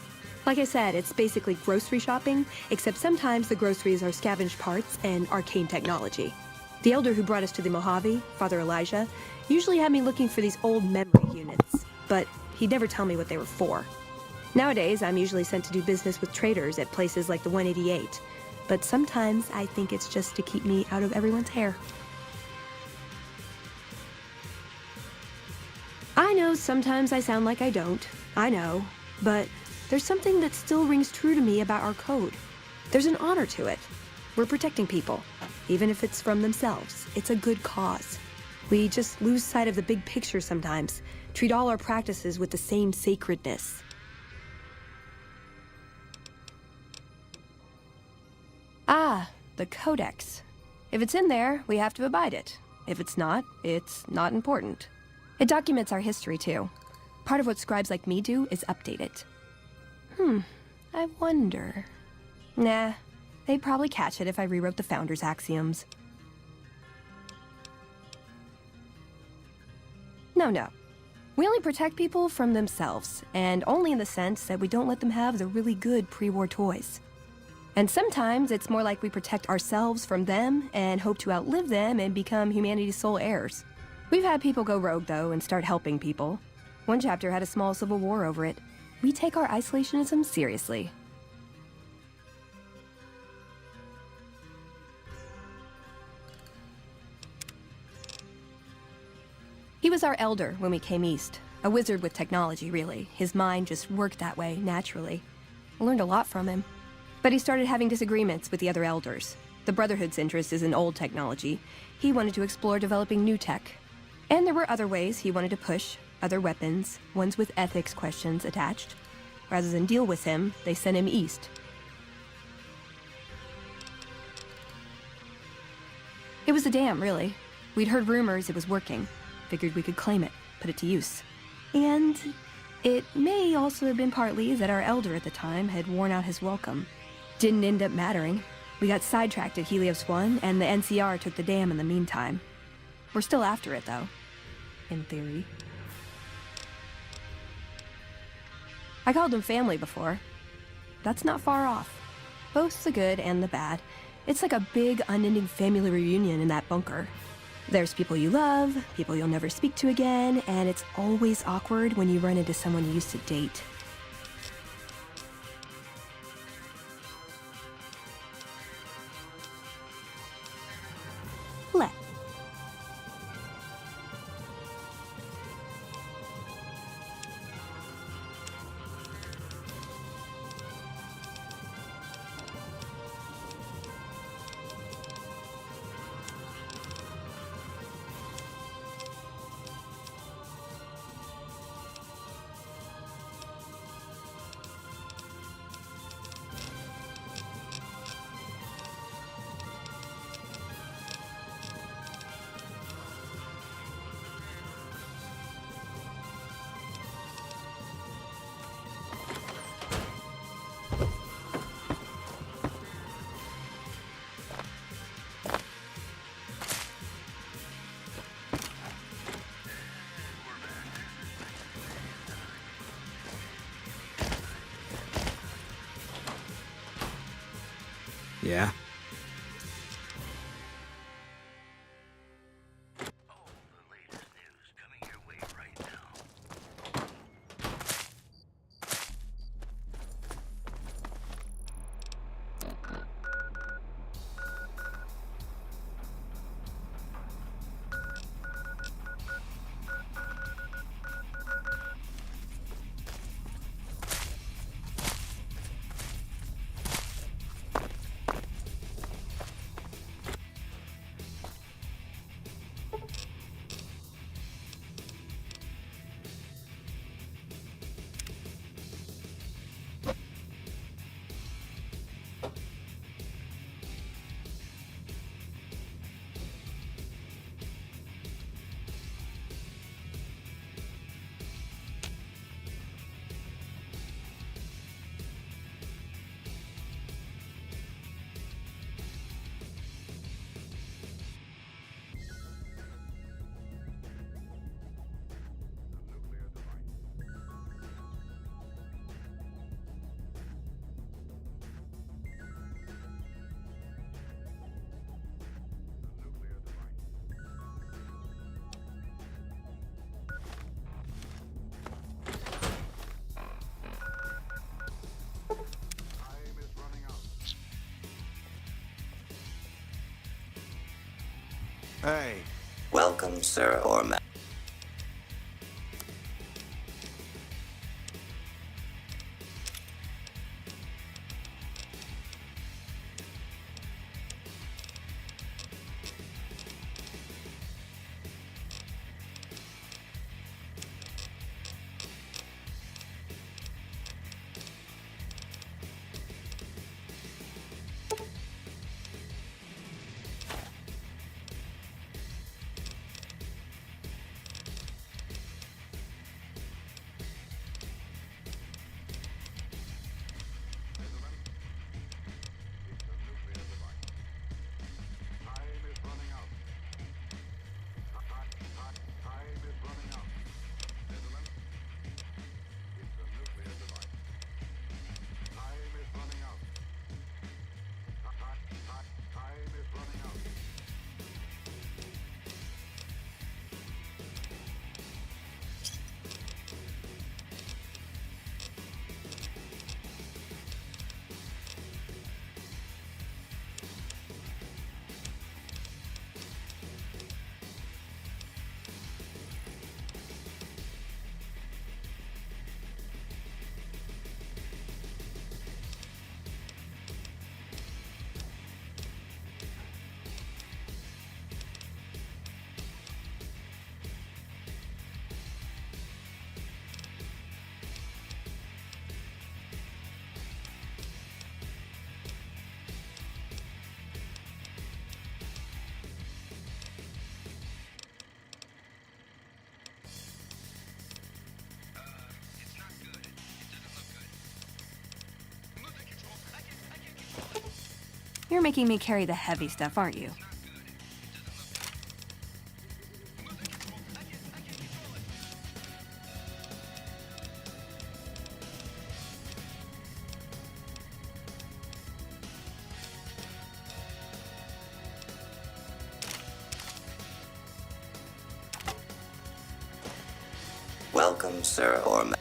Like I said, it's basically grocery shopping, except sometimes the groceries are scavenged parts and arcane technology. The elder who brought us to the Mojave, Father Elijah, usually had me looking for these old memory units, but he'd never tell me what they were for. Nowadays, I'm usually sent to do business with traders at places like the 188, but sometimes I think it's just to keep me out of everyone's hair. I know sometimes I sound like I don't. I know. But there's something that still rings true to me about our code. There's an honor to it. We're protecting people, even if it's from themselves. It's a good cause. We just lose sight of the big picture sometimes, treat all our practices with the same sacredness. Ah, the Codex. If it's in there, we have to abide it. If it's not important. It documents our history, too. Part of what scribes like me do is update it. I wonder... Nah, they'd probably catch it if I rewrote the Founder's axioms. No. We only protect people from themselves, and only in the sense that we don't let them have the really good pre-war toys. And sometimes it's more like we protect ourselves from them and hope to outlive them and become humanity's sole heirs. We've had people go rogue, though, and start helping people. One chapter had a small civil war over it. We take our isolationism seriously. He was our elder when we came east. A wizard with technology, really. His mind just worked that way, naturally. I learned a lot from him. But he started having disagreements with the other elders. The Brotherhood's interest is in old technology. He wanted to explore developing new tech. And there were other ways he wanted to push, other weapons, ones with ethics questions attached. Rather than deal with him, they sent him east. It was a dam, really. We'd heard rumors it was working. Figured we could claim it, put it to use. And it may also have been partly that our elder at the time had worn out his welcome. Didn't end up mattering. We got sidetracked at Helios 1, and the NCR took the dam in the meantime. We're still after it, though. In theory. I called them family before. That's not far off. Both the good and the bad. It's like a big, unending family reunion in that bunker. There's people you love, people you'll never speak to again, and it's always awkward when you run into someone you used to date. Let. Yeah? Hey. Welcome, sir or ma'am. You're making me carry the heavy stuff, aren't you? Welcome, sir or ma-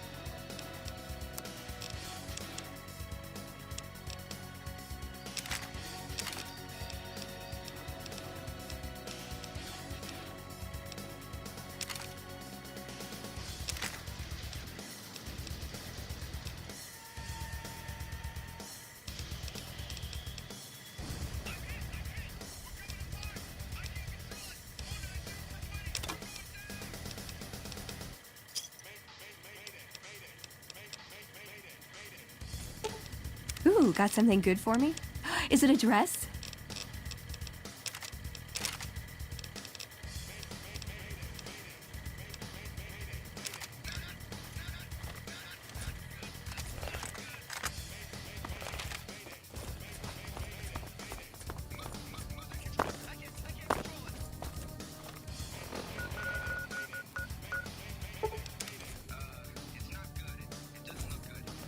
Ooh, got something good for me? Is it a dress?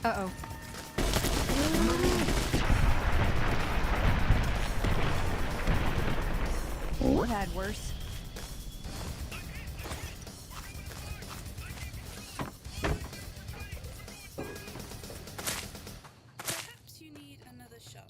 Uh-oh. We've had worse. Perhaps you need another shot.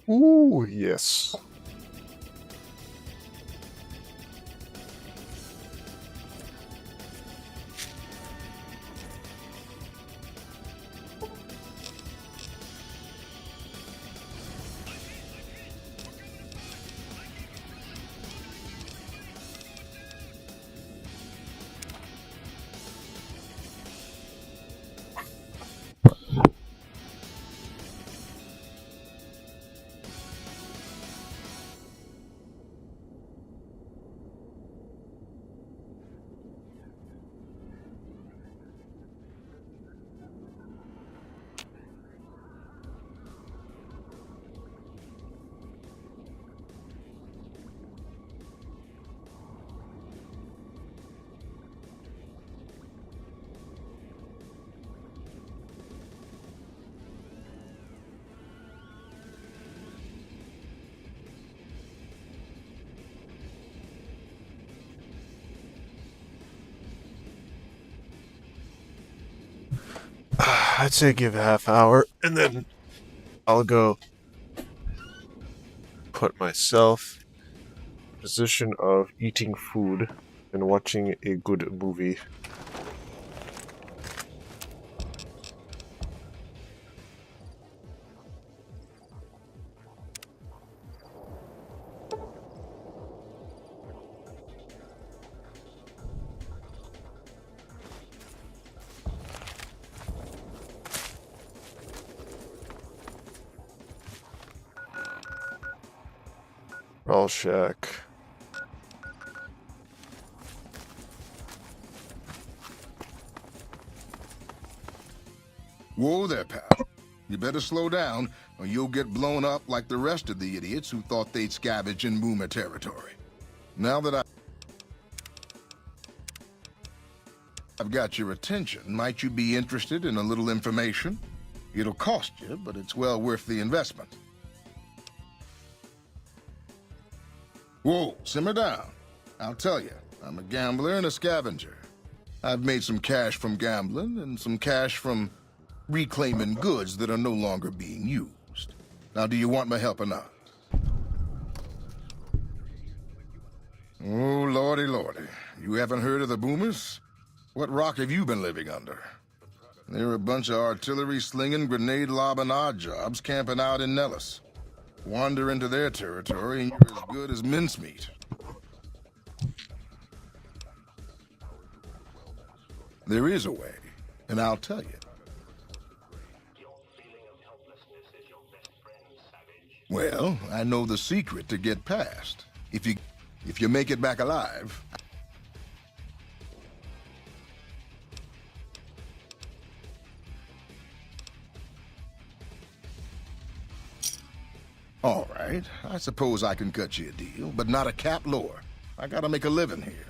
Ooh, yes. I'd say give a half hour, and then I'll go put myself in a position of eating food and watching a good movie. All shack. Whoa there, pal. You better slow down, or you'll get blown up like the rest of the idiots who thought they'd scavenge in Boomer territory. Now that I've got your attention, might you be interested in a little information? It'll cost you, but it's well worth the investment. Whoa, simmer down. I'll tell you, I'm a gambler and a scavenger. I've made some cash from gambling and some cash from reclaiming goods that are no longer being used. Now, do you want my help or not? Oh, lordy, lordy. You haven't heard of the boomers? What rock have you been living under? They're a bunch of artillery-slinging, grenade-lobbing odd jobs camping out in Nellis. Wander into their territory and you're as good as mincemeat. There is a way, and I'll tell you. Well, I know the secret to get past. If you make it back alive. All right, I suppose I can cut you a deal, but not a cap lower. I gotta make a living here.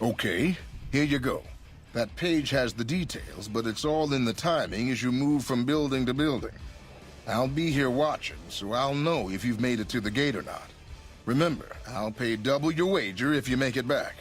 Okay, here you go. That page has the details, but it's all in the timing as you move from building to building. I'll be here watching, so I'll know if you've made it to the gate or not. Remember, I'll pay double your wager if you make it back.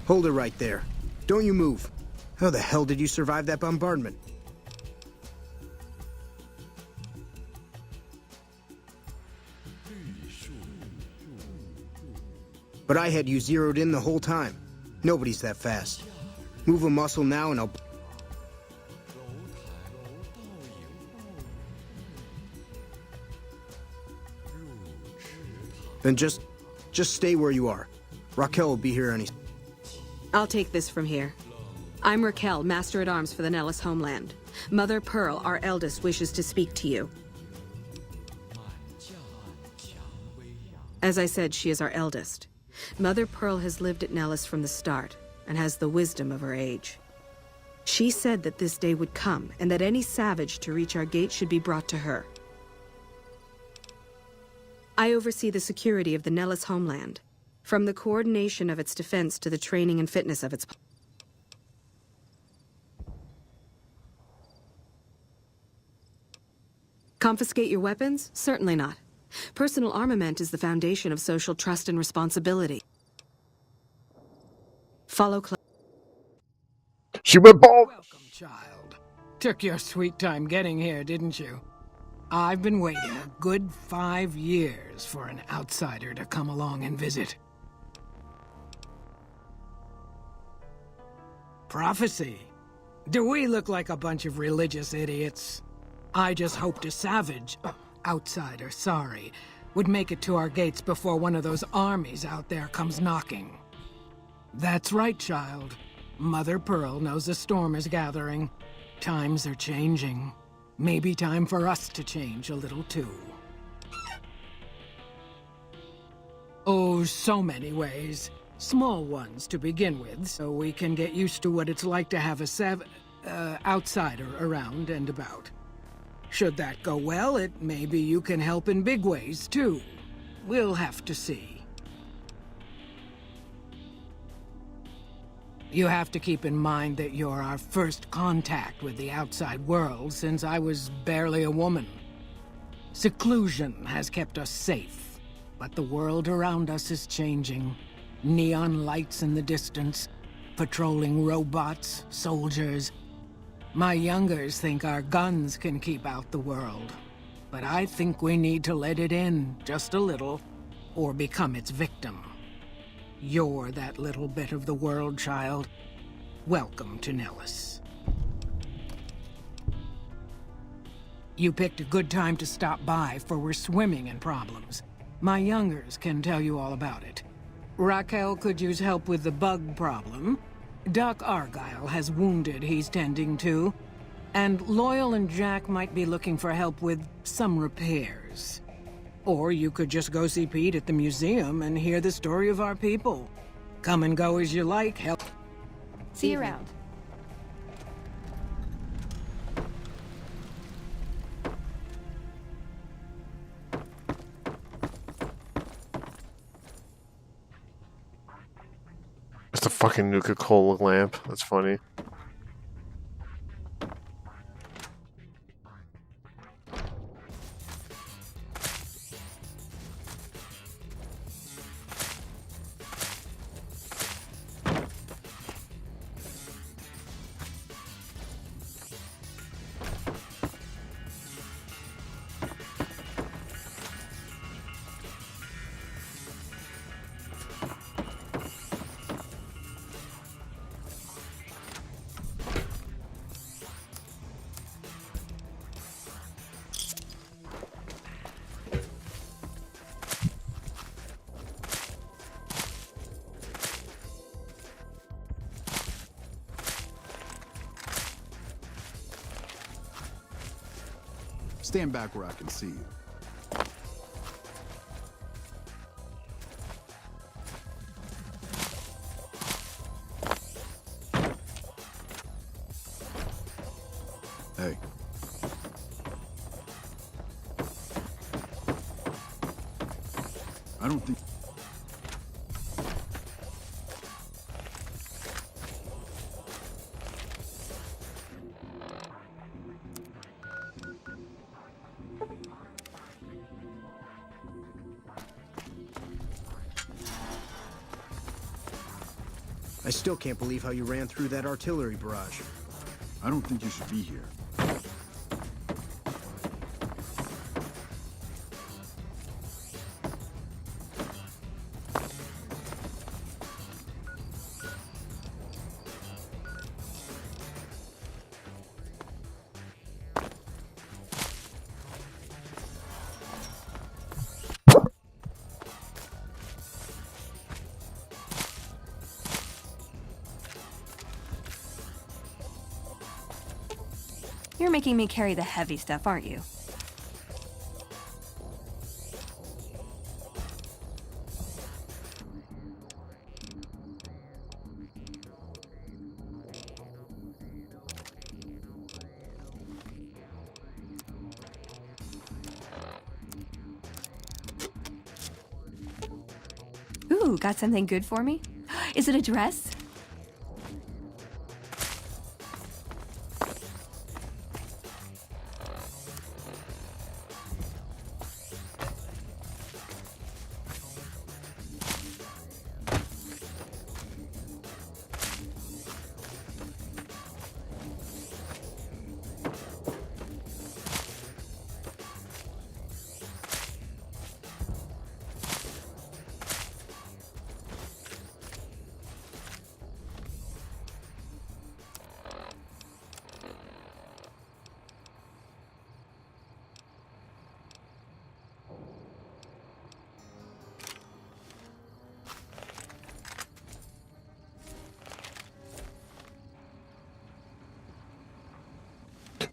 Hold it right there. Don't you move. How the hell did you survive that bombardment? But I had you zeroed in the whole time. Nobody's that fast. Move a muscle now and I'll... Then just stay where you are. Raquel will be here any... I'll take this from here. I'm Raquel, Master-at-Arms for the Nellis homeland. Mother Pearl, our eldest, wishes to speak to you. As I said, she is our eldest. Mother Pearl has lived at Nellis from the start, and has the wisdom of her age. She said that this day would come, and that any savage to reach our gate should be brought to her. I oversee the security of the Nellis homeland, from the coordination of its defense to the training and fitness of its... Confiscate your weapons? Certainly not. Personal armament is the foundation of social trust and responsibility. Follow close. She went bald. Welcome, child. Took your sweet time getting here, didn't you? I've been waiting a good 5 years for an outsider to come along and visit. Prophecy. Do we look like a bunch of religious idiots? I just hoped a savage, outsider, sorry, would make it to our gates before one of those armies out there comes knocking. That's right, child. Mother Pearl knows a storm is gathering. Times are changing. Maybe time for us to change a little too. Oh, so many ways. Small ones to begin with, so we can get used to what it's like to have a outsider around and about. Should that go well, maybe you can help in big ways, too. We'll have to see. You have to keep in mind that you're our first contact with the outside world since I was barely a woman. Seclusion has kept us safe, but the world around us is changing. Neon lights in the distance, patrolling robots, soldiers. My youngers think our guns can keep out the world, but I think we need to let it in just a little, or become its victim. You're that little bit of the world, child. Welcome to Nellis. You picked a good time to stop by, for we're swimming in problems. My youngers can tell you all about it. Raquel could use help with the bug problem. Doc Argyle has wounded he's tending to. And Loyal and Jack might be looking for help with some repairs. Or you could just go see Pete at the museum and hear the story of our people. Come and go as you like. Help. See you around. It's the fucking Nuka-Cola lamp. That's funny. Stand back where I can see you. Hey. I don't think... still can't believe how you ran through that artillery barrage. I don't think you should be here. You're making me carry the heavy stuff, aren't you? Ooh, got something good for me? Is it a dress?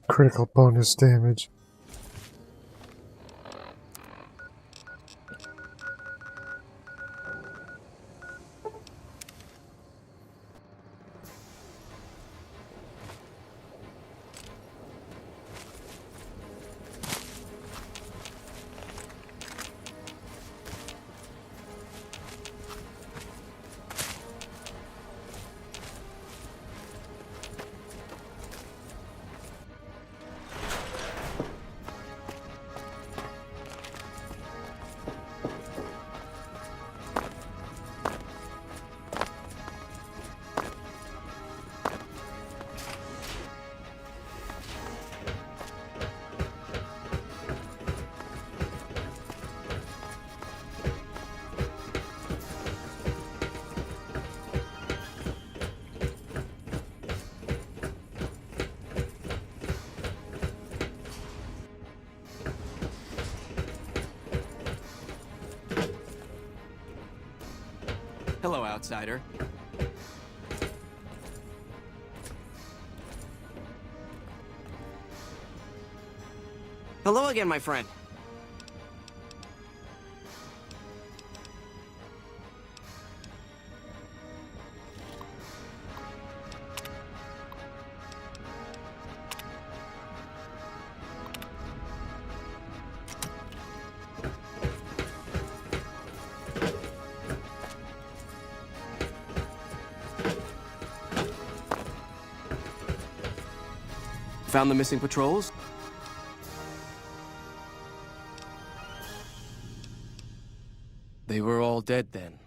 Critical bonus damage. Hello, outsider. Hello again, my friend. Found the missing patrols? They were all dead then.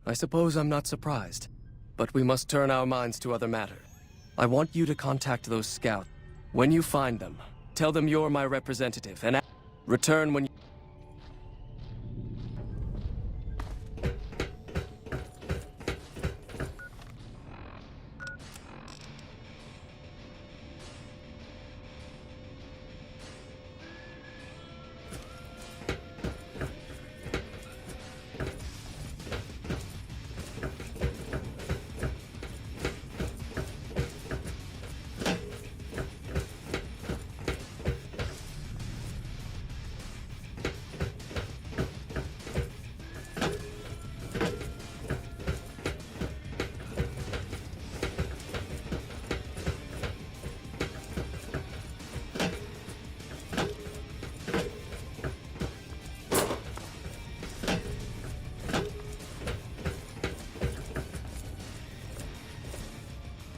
I suppose I'm not surprised. But we must turn our minds to other matters. I want you to contact those scouts. When you find them, tell them you're my representative, and return when you...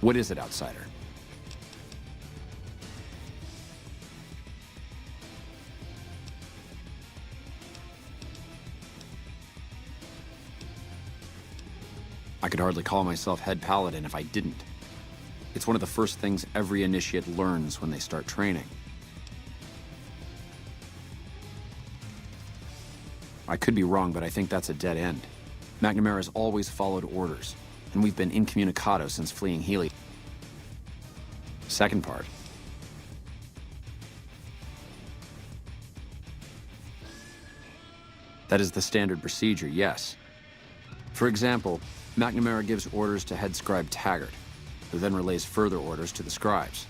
What is it, outsider? I I could hardly call myself head paladin if I didn't. It's one of the first things every initiate learns when they start training. I could be wrong, but I think that's a dead end. McNamara's always followed orders, and we've been incommunicado since fleeing Healy. Second part. That is the standard procedure, yes. For example, McNamara gives orders to head scribe Taggart, who then relays further orders to the scribes.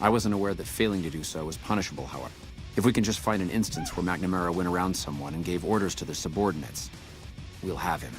I wasn't aware that failing to do so was punishable, however. If we can just find an instance where McNamara went around someone and gave orders to their subordinates, we'll have him.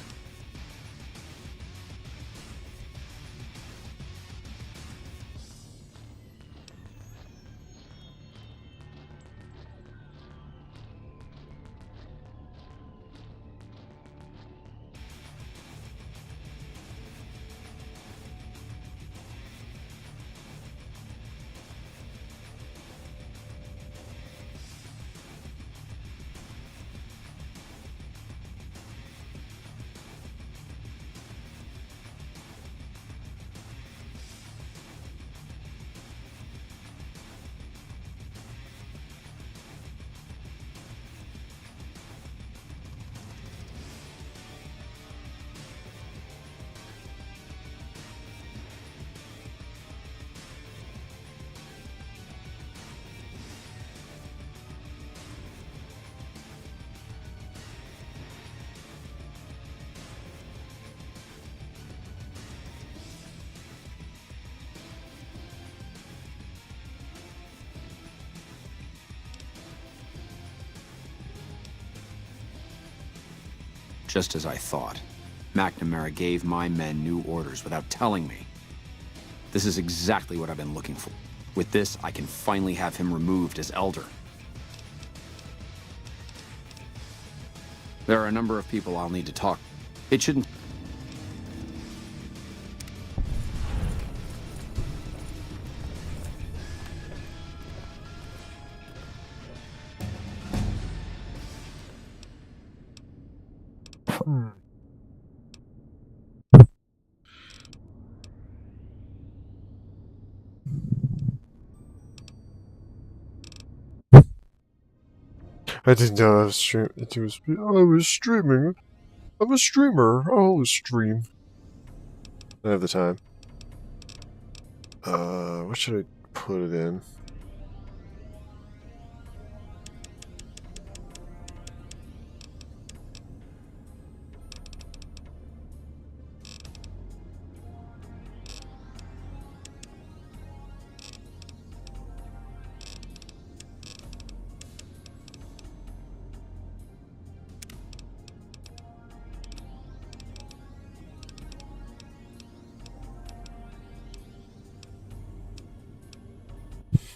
Just as I thought. McNamara gave my men new orders without telling me. This is exactly what I've been looking for. With this, I can finally have him removed as Elder. There are a number of people I'll need to talk. It shouldn't... I didn't know I was streaming. I'm a streamer. I always stream. I have the time. What should I put it in?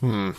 Hmm.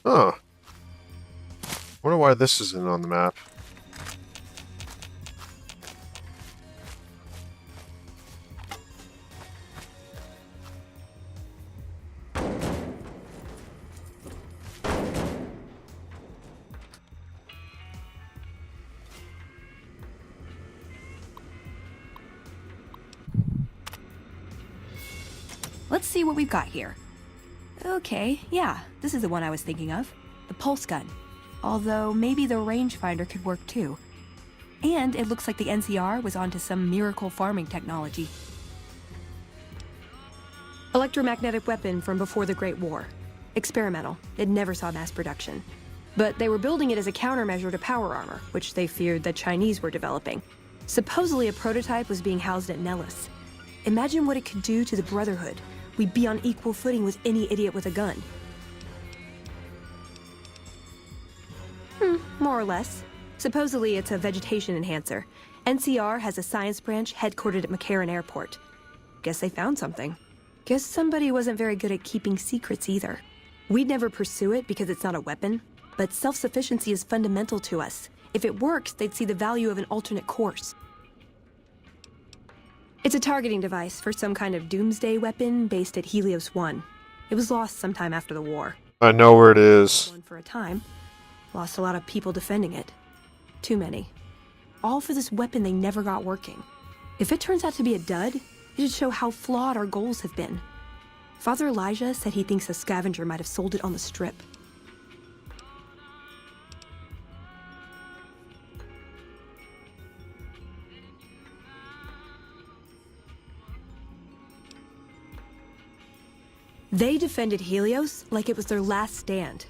Huh. Wonder why this isn't on the map. Let's see what we've got here. Okay, yeah, this is the one I was thinking of. The pulse gun. Although maybe the rangefinder could work too. And it looks like the NCR was onto some miracle farming technology. Electromagnetic weapon from before the Great War. Experimental. It never saw mass production. But they were building it as a countermeasure to power armor, which they feared the Chinese were developing. Supposedly a prototype was being housed at Nellis. Imagine what it could do to the Brotherhood. We'd be on equal footing with any idiot with a gun. More or less. Supposedly it's a vegetation enhancer. NCR has a science branch headquartered at McCarran Airport. Guess they found something. Guess somebody wasn't very good at keeping secrets either. We'd never pursue it because it's not a weapon, but self-sufficiency is fundamental to us. If it works, they'd see the value of an alternate course. It's a targeting device for some kind of doomsday weapon based at Helios 1. It was lost sometime after the war. I know where it is. For a time. Lost a lot of people defending it. Too many. All for this weapon they never got working. If it turns out to be a dud, it should show how flawed our goals have been. Father Elijah said he thinks a scavenger might have sold it on the strip. They defended Helios like it was their last stand.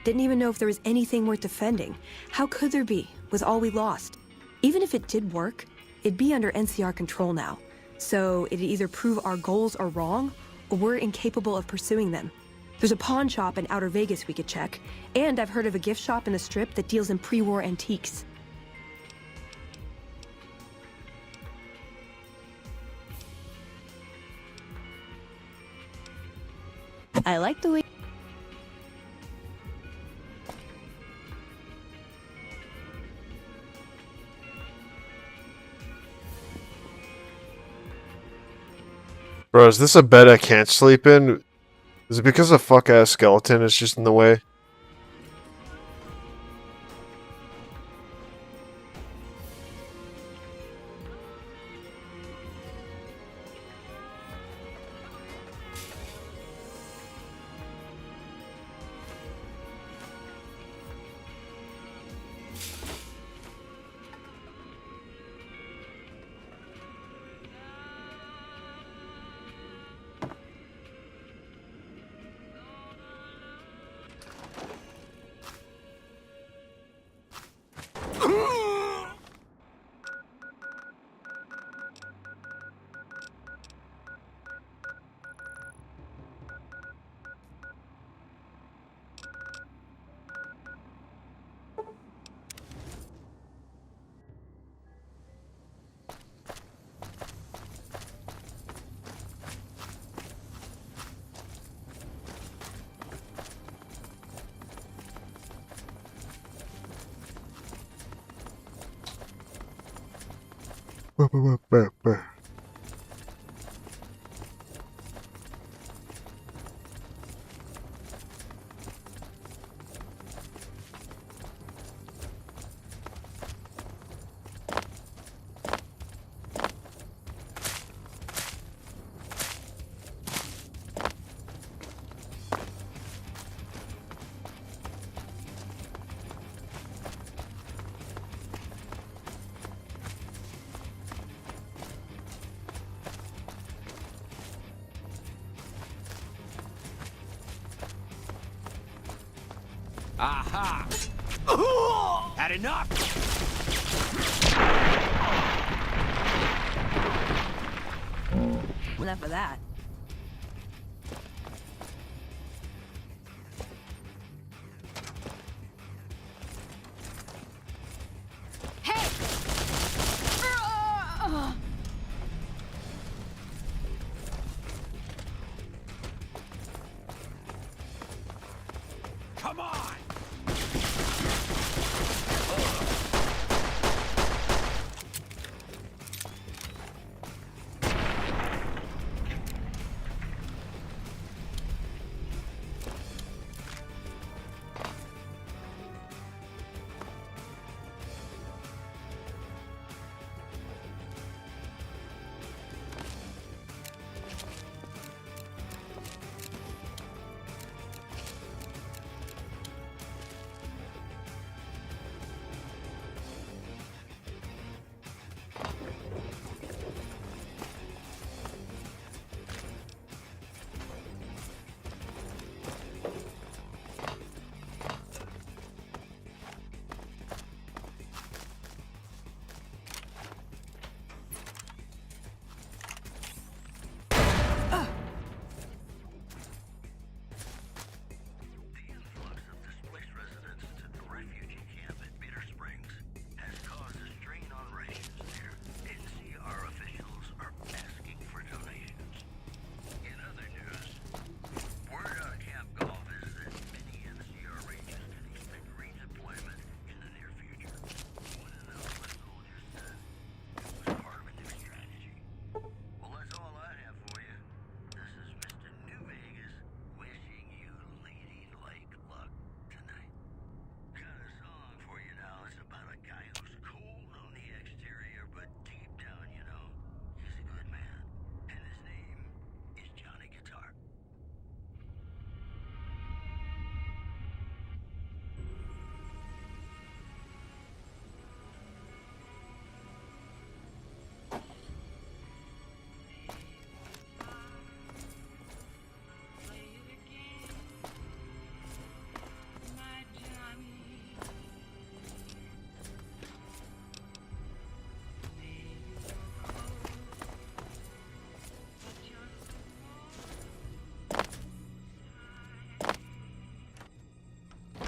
Didn't even know if there was anything worth defending. How could there be, with all we lost? Even if it did work, it'd be under NCR control now. So it'd either prove our goals are wrong, or we're incapable of pursuing them. There's a pawn shop in Outer Vegas we could check, and I've heard of a gift shop in the Strip that deals in pre-war antiques. I like the way... Bro, is this a bed I can't sleep in? Is it because a fuck-ass skeleton is just in the way? Aha! Had enough! Enough of that. Come on!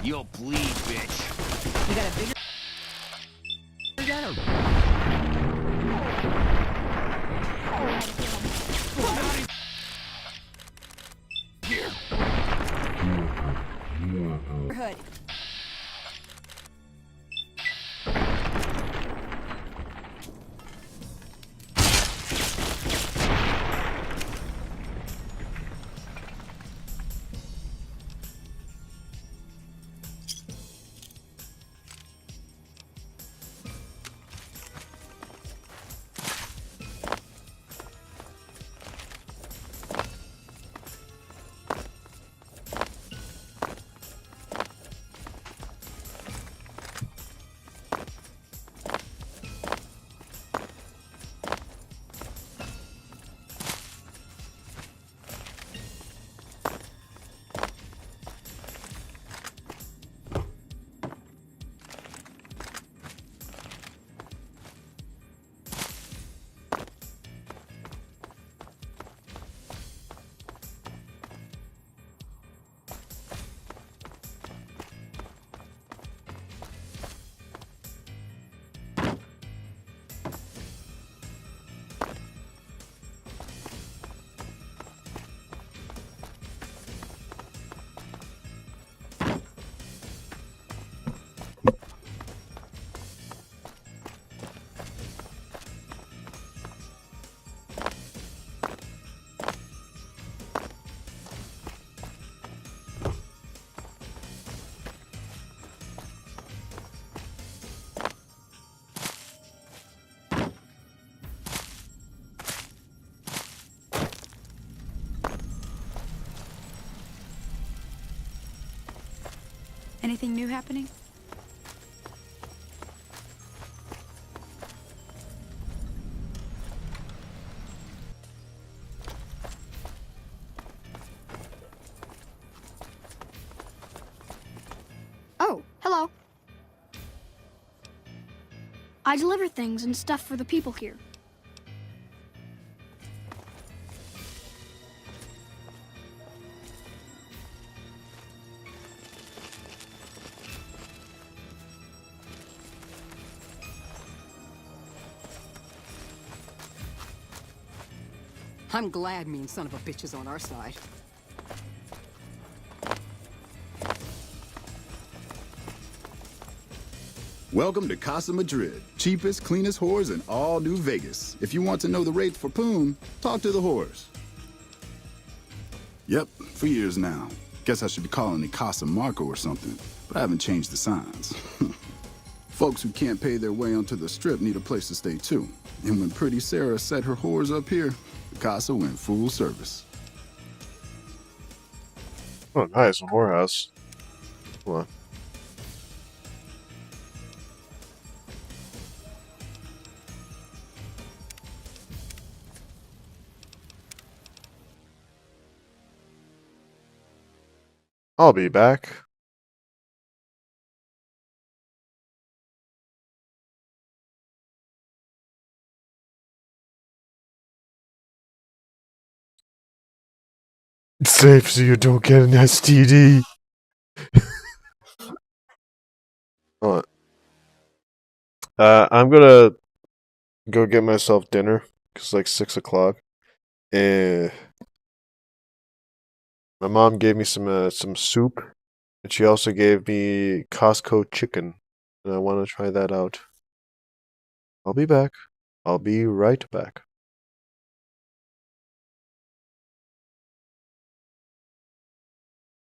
You'll bleed, bitch. You got a bigger... Hood. Anything new happening? Oh, hello. I deliver things and stuff for the people here. I'm glad mean son of a bitch is on our side. Welcome to Casa Madrid, cheapest, cleanest whores in all New Vegas. If you want to know the rates for Poon, talk to the whores. Yep, for years now. Guess I should be calling it Casa Marco or something, but I haven't changed the signs. Folks who can't pay their way onto the strip need a place to stay too. And when Pretty Sarah set her whores up here, the Casa went full service. Oh, nice, a whorehouse. Come on. I'll be back. It's safe so you don't get an STD. Hold on. I'm gonna go get myself dinner because it's like 6 o'clock, and my mom gave me some soup, and she also gave me Costco chicken, and I want to try that out. I'll be back. I'll be right back.